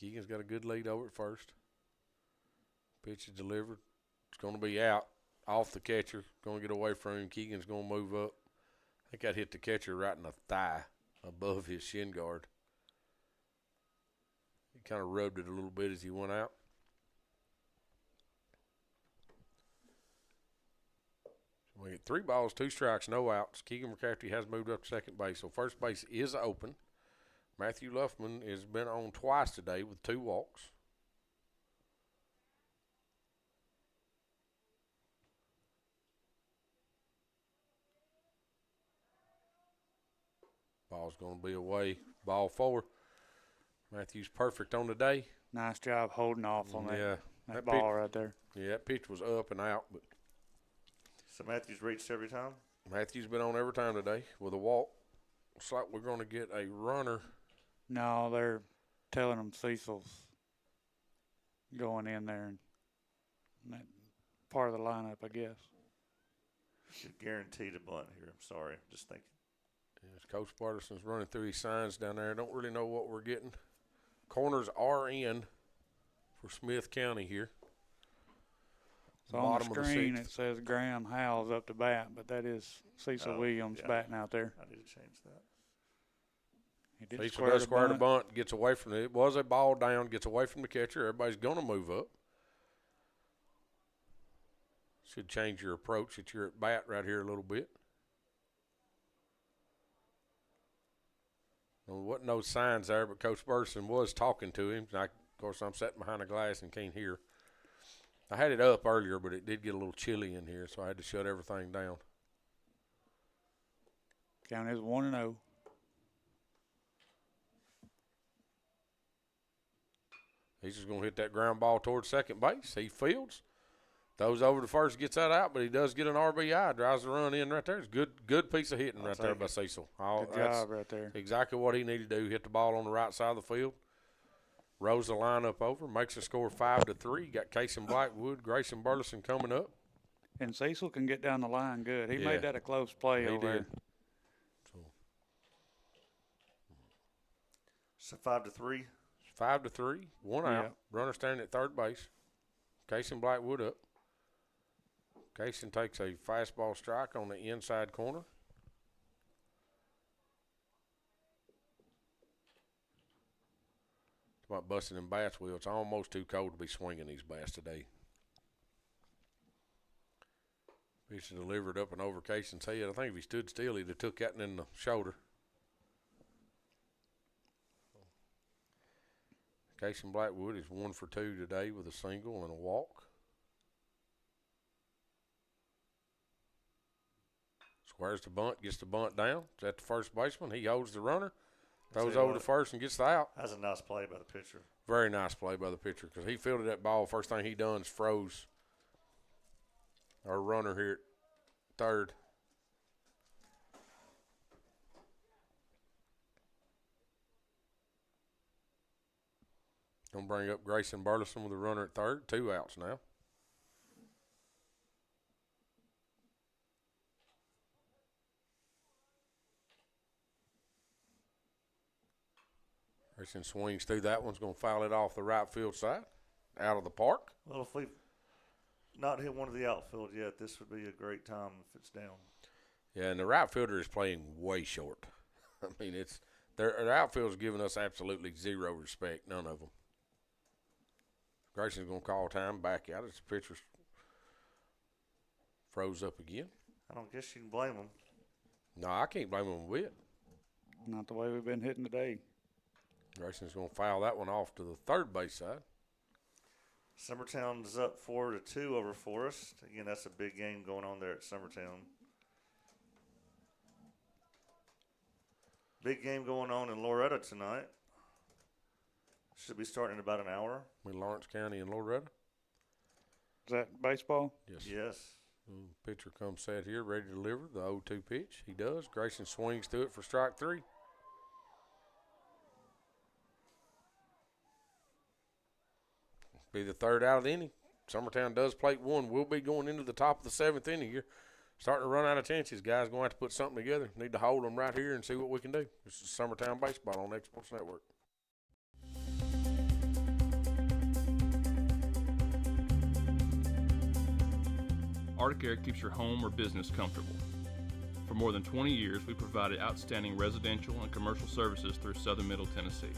Keegan's got a good lead over at first. Pitch is delivered. It's going to be out off the catcher. Going to get away from him. Keegan's going to move up. I think that hit the catcher right in the thigh above his shin guard. He kind of rubbed it a little bit as he went out. So we get 3 balls, 2 strikes, no outs. Keegan McCafferty has moved up to second base. So first base is open. Matthew Luffman has been on twice today with 2 walks. Ball's going to be away. Ball 4. Matthew's perfect on the day. Nice job holding off on that ball pitch, right there. Yeah, that pitch was up and out. But so Matthew's reached every time? Matthew's been on every time today with a walk. Looks like we're going to get a runner. No, they're telling him Cecil's going in there and that part of the lineup, I guess. You're guaranteed a bunt here. I'm sorry. I'm just thinking. Yes, Coach Bartison's running through his signs down there. Don't really know what we're getting. Corners are in for Smith County here. So on the screen it says Graham Howells up to bat, but that is Cecil Williams batting out there. I need to change that. He did Cecil does square the bunt, gets away from it. It was a ball down, gets away from the catcher. Everybody's going to move up. Should change your approach at your at bat right here a little bit. There wasn't no signs there, but Coach Burson was talking to him. Of course, I'm sitting behind the glass and can't hear. I had it up earlier, but it did get a little chilly in here, so I had to shut everything down. Count is 1-0. He's just going to hit that ground ball towards second base. He fields. Throws over to first, gets that out, but he does get an RBI, drives the run in right there. It's a good piece of hitting right there by Cecil. Good job right there. Exactly what he needed to do. Hit the ball on the right side of the field. Rolls the lineup over, makes the score 5-3. Got Casey Blackwood, Grayson Burleson coming up. And Cecil can get down the line good. He made that a close play over there. So 5-3? 5-3, 1 out. Runner standing at third base. Casey Blackwood up. Casey takes a fastball strike on the inside corner. It's about busting them bats, Will. It's almost too cold to be swinging these bats today. Pitch delivered up and over Casey's head. I think if he stood still, he'd have took that in the shoulder. Casey Blackwood is 1 for 2 today with a single and a walk. Squares the bunt, gets the bunt down. It's at the first baseman. He holds the runner, throws over to first and gets the out. That's a nice play by the pitcher. Very nice play by the pitcher because he fielded that ball. First thing he done is froze our runner here at third. Going to bring up Grayson Burleson with a runner at third. 2 outs now. Grayson swings through that one's going to foul it off the right field side, out of the park. Well, if we've not hit one of the outfield yet, this would be a great time if it's down. Yeah, and the right fielder is playing way short. I mean, their outfield's giving us absolutely zero respect, none of them. Grayson's going to call time, back out as the pitcher froze up again. I don't guess you can blame them. No, I can't blame them a bit. Not the way we've been hitting today. Grayson's going to foul that one off to the third base side. Summertown's up 4-2 over Forest. Again, that's a big game going on there at Summertown. Big game going on in Loretta tonight. Should be starting in about an hour. In Lawrence County and Loretta. Is that baseball? Yes. Yes. Pitcher comes set here, ready to deliver the 0-2 pitch. He does. Grayson swings through it for strike 3. Be the third out of the inning. Summertown does plate 1. We'll be going into the top of the 7th inning here. Starting to run out of chances. Guys going to have to put something together. Need to hold them right here and see what we can do. This is Summertown Baseball on X Sports Network. Arctic Air keeps your home or business comfortable. For more than 20 years, we provided outstanding residential and commercial services through Southern Middle Tennessee.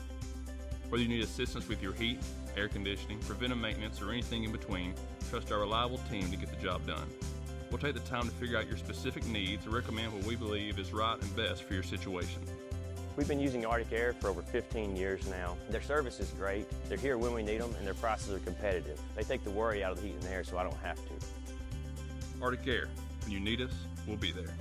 Whether you need assistance with your heat, air conditioning, preventive maintenance, or anything in between, trust our reliable team to get the job done. We'll take the time to figure out your specific needs and recommend what we believe is right and best for your situation. We've been using Arctic Air for over 15 years now. Their service is great, they're here when we need them, and their prices are competitive. They take the worry out of the heat and air so I don't have to. Arctic Air. When you need us, we'll be there.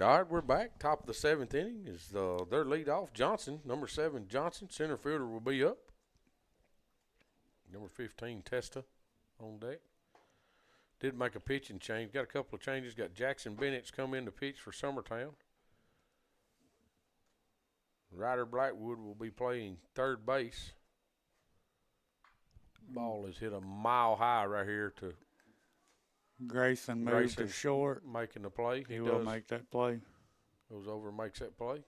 All right, we're back. Top of the 7th inning is their leadoff, Johnson. Number 7, Johnson. Center fielder will be up. Number 15, Testa on deck. Did make a pitching change. Got a couple of changes. Got Jackson Bennett's come in to pitch for Summertown. Ryder Blackwood will be playing third base. Ball is hit a mile high right here to Grayson moved to short. Making the play. He will make that play. Goes over and makes that play.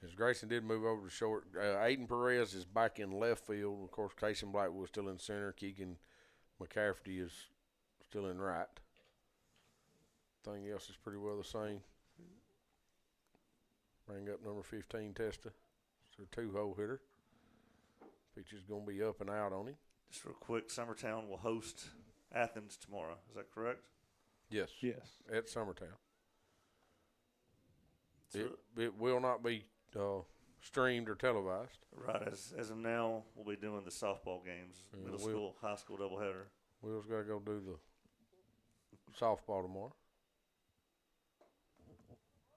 As Grayson did move over to short, Aiden Perez is back in left field. Of course, Casey Blackwood still in center. Keegan McCafferty is still in right. Everything else is pretty well the same. Bring up number 15, Testa. It's their 2-hole hitter. Pitch is going to be up and out on him. Just real quick, Summertown will host Athens tomorrow. Is that correct? Yes. Yes. At Summertown. It will not be streamed or televised. Right. As of now, we'll be doing the softball games, middle school, high school doubleheader. Will's got to go do the softball tomorrow.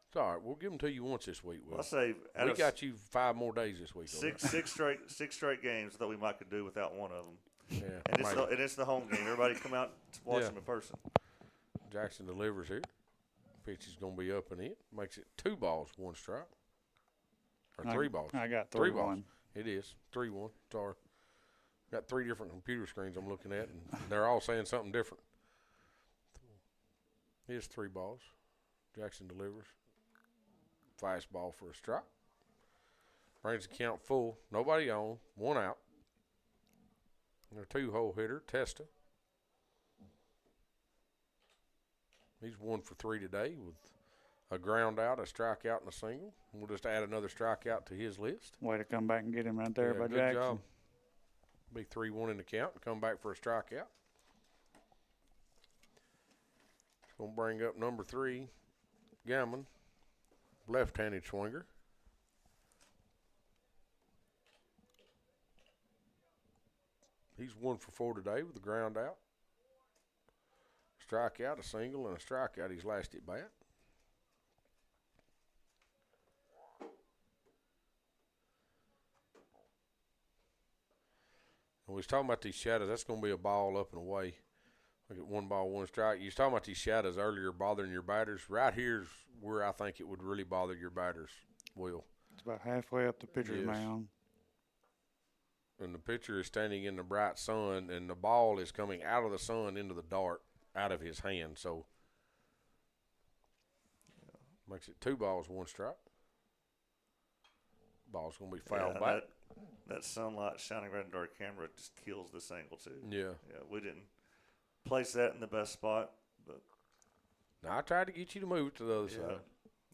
It's all right. We'll give them to you once this week, Will. Well, I say we got you 5 more days this week. Six straight games. I thought we might could do without one of them. Yeah, and it's the home game. Everybody come out to watch them in person. Jackson delivers here. Pitch is going to be up and in. Makes it 2 balls, 1 strike. Or 3 balls. I got 3 3-1. balls. It is 3-1. Sorry. Got 3 different computer screens I'm looking at, and they're all saying something different. It's 3 balls. Jackson delivers. Fastball for a strike. Brings the count full. Nobody on. 1 out. And a 2-hole hitter, Testa. He's 1 for 3 today with a ground out, a strikeout, and a single. We'll just add another strikeout to his list. Way to come back and get him right there by good Jackson. job. Be 3-1 in the count and come back for a strikeout. Going to bring up number 3, Gammon, left-handed swinger. He's 1 for 4 today with a ground out. Strikeout, a single, and a strikeout his last at bat. And we was talking about these shadows. That's going to be a ball up and away. Look at 1 ball, 1 strike. You was talking about these shadows earlier bothering your batters. Right here's where I think it would really bother your batters, Will. It's about halfway up the pitcher's mound. And the pitcher is standing in the bright sun, and the ball is coming out of the sun into the dark out of his hand. So makes it 2 balls, 1 strike. Ball's going to be fouled back. That sunlight shining right into our camera just kills this angle too. Yeah. Yeah, we didn't place that in the best spot, but now I tried to get you to move it to the other side.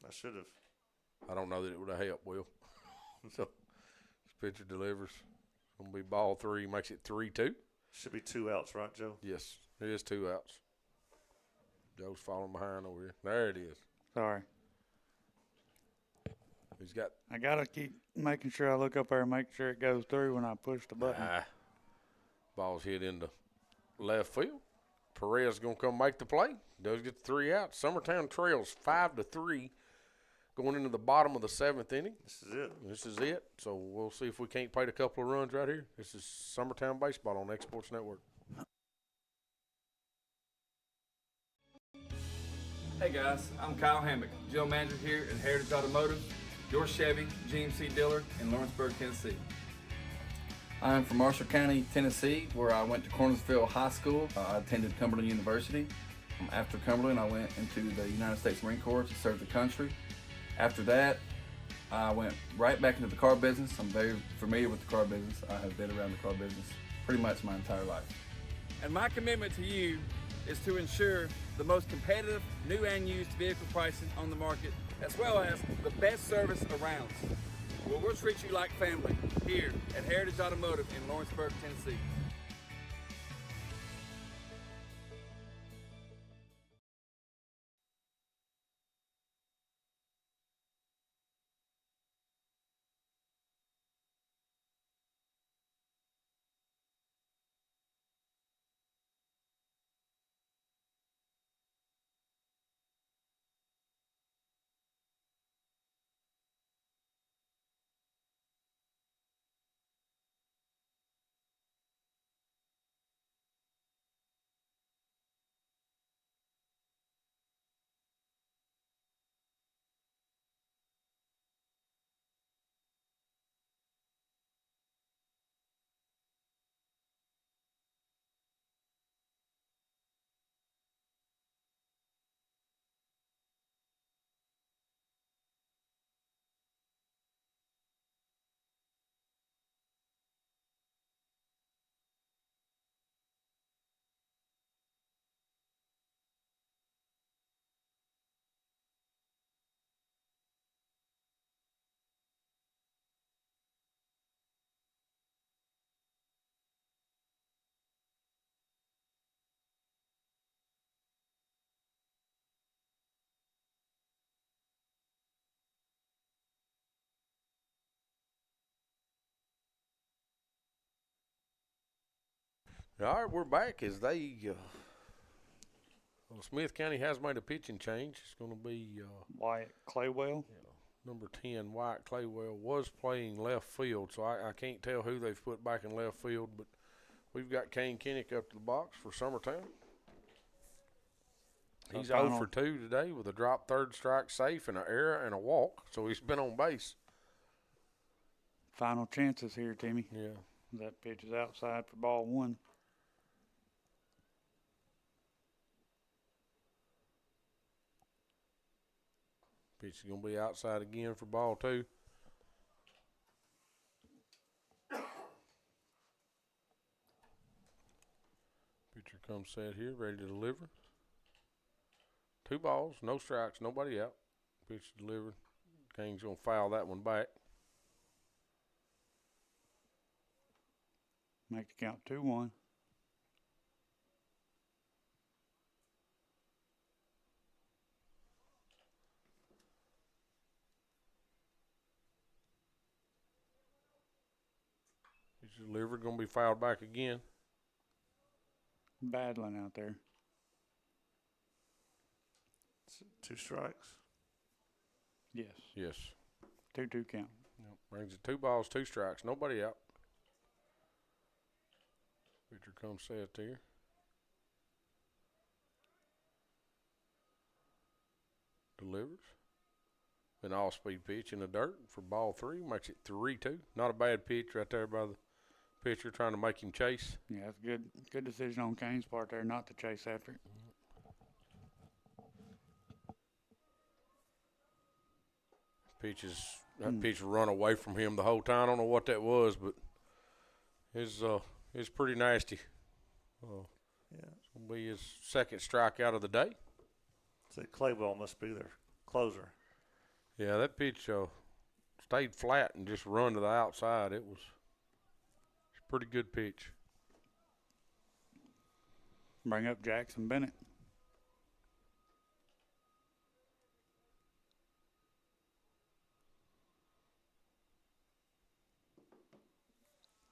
I should have. I don't know that it would have helped, Will. So this pitcher delivers. Going to be ball 3, makes it 3-2. Should be 2 outs, right, Joe? Yes, it is 2 outs. Joe's falling behind over here. There it is. Sorry. He's got. I got to keep making sure I look up there and make sure it goes through when I push the button. Ball's hit into left field. Perez going to come make the play. Does get the 3 outs. Summertown trails 5-3 going into the bottom of the 7th inning. This is it. So we'll see if we can't play a couple of runs right here. This is Summertown Baseball on X Sports Network. Hey guys, I'm Kyle Hammock, General Manager here at Heritage Automotive, your Chevy GMC dealer in Lawrenceburg, Tennessee. I'm from Marshall County, Tennessee, where I went to Cornersville High School. I attended Cumberland University. After Cumberland, I went into the United States Marine Corps to serve the country. After that, I went right back into the car business. I'm very familiar with the car business. I have been around the car business pretty much my entire life. And my commitment to you is to ensure the most competitive new and used vehicle pricing on the market, as well as the best service around. Well, we'll treat you like family here at Heritage Automotive in Lawrenceburg, Tennessee. All right, we're back as they Smith County has made a pitching change. It's going to be Wyatt Claywell. Number 10, Wyatt Claywell, was playing left field, so I can't tell who they've put back in left field, but we've got Kane Kinnick up to the box for Summertown. He's 0 for 2 today with a drop third strike safe and an error and a walk, so he's been on base. Final chances here, Timmy. Yeah. That pitch is outside for ball 1. Pitch is going to be outside again for ball 2. Pitcher comes set here, ready to deliver. 2 balls, no strikes, nobody out. Pitch delivered. Kane's going to foul that one back. Make the count 2-1. Pitch delivered, going to be fouled back again. Battling out there. 2 strikes. Yes. Yes. 2-2 count. Yep. Brings it 2 balls, 2 strikes, nobody out. Pitcher comes set there. Delivers. An all-speed pitch in the dirt for ball 3. Makes it 3-2. Not a bad pitch right there by the pitcher trying to make him chase. Yeah, it's good decision on Kane's part there not to chase after it. That pitch run away from him the whole time. I don't know what that was, but it's pretty nasty. Yeah. It's going to be his second strikeout of the day. So Clayball must be their closer. Yeah, that pitch stayed flat and just run to the outside. It's a pretty good pitch. Bring up Jackson Bennett.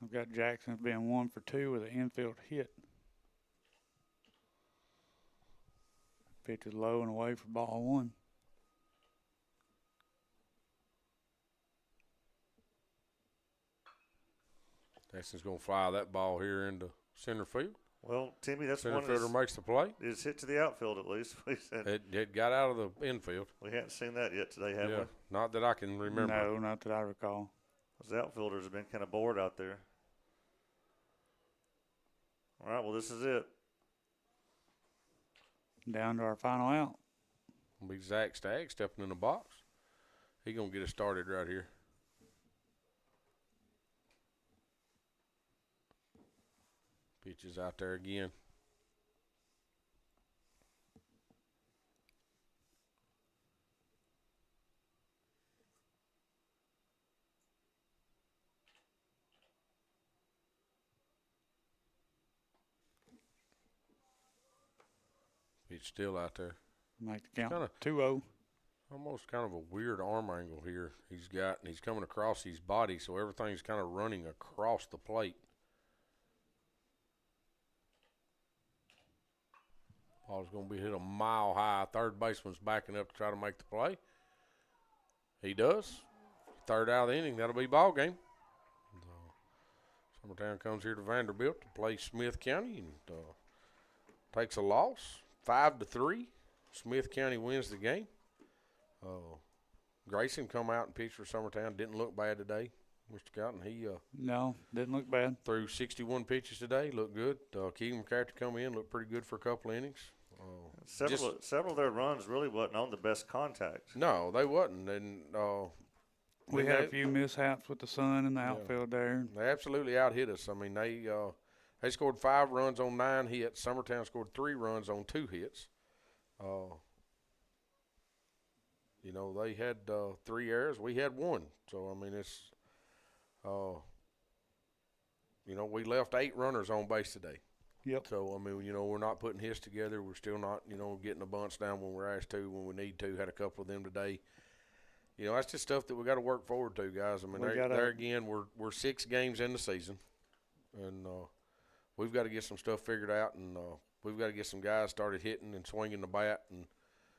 I've got Jackson being 1 for 2 with an infield hit. Pitch is low and away for ball 1. Jackson's going to fly that ball here into center field. Well, Timmy, that's center one fielder makes the play. It's hit to the outfield at least. It got out of the infield. We haven't seen that yet today, have we? Not that I can remember. No, not that I recall. Those outfielders have been kind of bored out there. All right, well, this is it. Down to our final out. It'll be Zach Stagg stepping in the box. He's going to get us started right here. Pitch is out there again. Pitch still out there. Make the count 2-0. Almost kind of a weird arm angle here he's got, and he's coming across his body, so everything's kind of running across the plate. Ball's going to be hit a mile high. Third baseman's backing up to try to make the play. He does. Third out of the inning, that'll be ball game. So, Summertown comes here to Vanderbilt to play Smith County and takes a loss, 5-3. Smith County wins the game. Grayson come out and pitched for Summertown. Didn't look bad today, Mr. Cotton. He no, didn't look bad. Threw 61 pitches today. Looked good. Keegan McCarthy come in, looked pretty good for a couple innings. Several of their runs really wasn't on the best contact. No, they wasn't. And we had a few mishaps with the sun in the outfield there. They absolutely out-hit us. I mean, they scored 5 runs on 9 hits. Summertown scored 3 runs on 2 hits. You know, they had 3 errors. We had 1. So, I mean, it's, you know, we left 8 runners on base today. Yep. So, I mean, you know, we're not putting hits together. We're still not, you know, getting a bunch down when we're asked to, when we need to. Had a couple of them today. You know, that's just stuff that we got to work forward to, guys. I mean, there again, we're 6 games in the season. And we've got to get some stuff figured out, and we've got to get some guys started hitting and swinging the bat and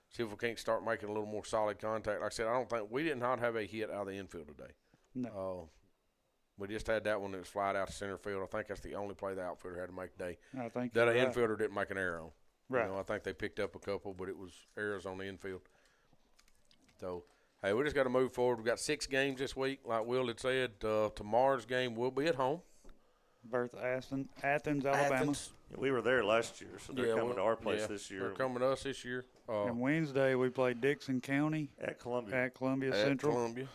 see if we can't start making a little more solid contact. Like I said, we did not have a hit out of the infield today. No. We just had that one that was flied out to center field. I think that's the only play the outfielder had to make today. I think that an right. infielder didn't make an error on. Right. I think they picked up a couple, but it was errors on the infield. So, hey, we just got to move forward. We've got 6 games this week. Like Will had said, tomorrow's game will be at home. Athens, Alabama. Athens. We were there last year, so they're coming to our place this year. They're coming to us this year. And Wednesday we play Dixon County at Columbia Central. Columbia.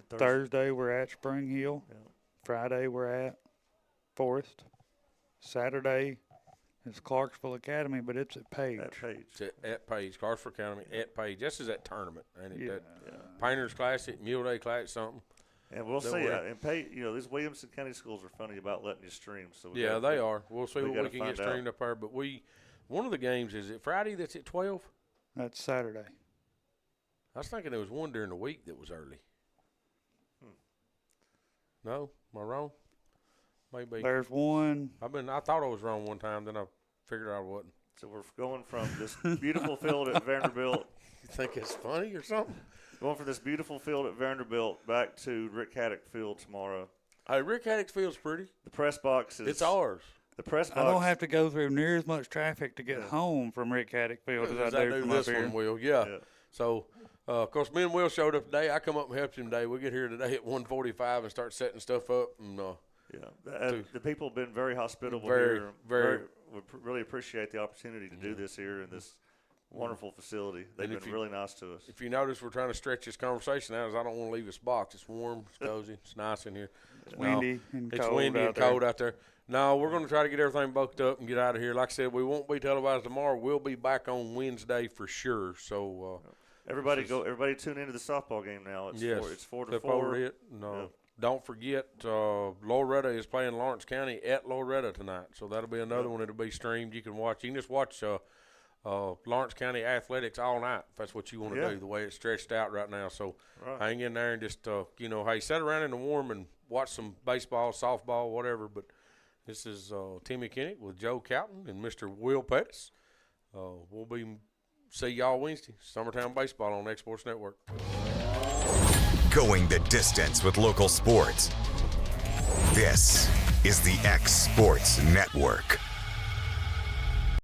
Thursday we're at Spring Hill. Yeah. Friday we're at Forest. Saturday is Clarksville Academy, but it's at Page. It's at Page. Clarksville Academy at Page. This is that tournament, ain't it? Yeah. That Painters Classic, Mule Day Classic, something. And we'll see. And these Williamson County schools are funny about letting you stream. So they are. We'll see what we can get streamed up there. But one of the games, is it Friday that's at 12? That's Saturday. I was thinking there was one during the week that was early. No? Am I wrong? Maybe. There's one. I thought I was wrong one time, then I figured out I wasn't. So we're going from this beautiful field at Vanderbilt. You think it's funny or something? Going from this beautiful field at Vanderbilt back to Rick Haddock Field tomorrow. Hey, Rick Haddock Field's pretty. The press box is. It's ours. The press box. I don't have to go through near as much traffic to get home from Rick Haddock Field as I do from this up here. one, Will. Yeah. So, of course, me and Will showed up today. I come up and helped him today. We get here today at 1:45 and start setting stuff up. And, the people have been very hospitable very, here. Very. We really appreciate the opportunity to do this here in this wonderful facility. They've been really nice to us. If you notice, we're trying to stretch this conversation out, as I don't want to leave this box. It's warm, it's cozy, it's nice in here. It's windy and it's cold. Windy and cold out there. No, we're going to try to get everything booked up and get out of here. Like I said, we won't be televised tomorrow. We'll be back on Wednesday for sure. So everybody tune into the softball game now. It's 4 to 4. No. Don't forget, Loretta is playing Lawrence County at Loretta tonight. So that'll be another one that'll be streamed. You can watch. You can just watch Lawrence County Athletics all night if that's what you want to do, the way it's stretched out right now. So hang in there and just, hey, sit around in the warm and watch some baseball, softball, whatever. But this is Timmy Kinnick with Joe Cowton and Mr. Will Pettis. We'll see y'all Wednesday. Summertown Baseball on X Sports Network. Going the distance with local sports. This is the X Sports Network.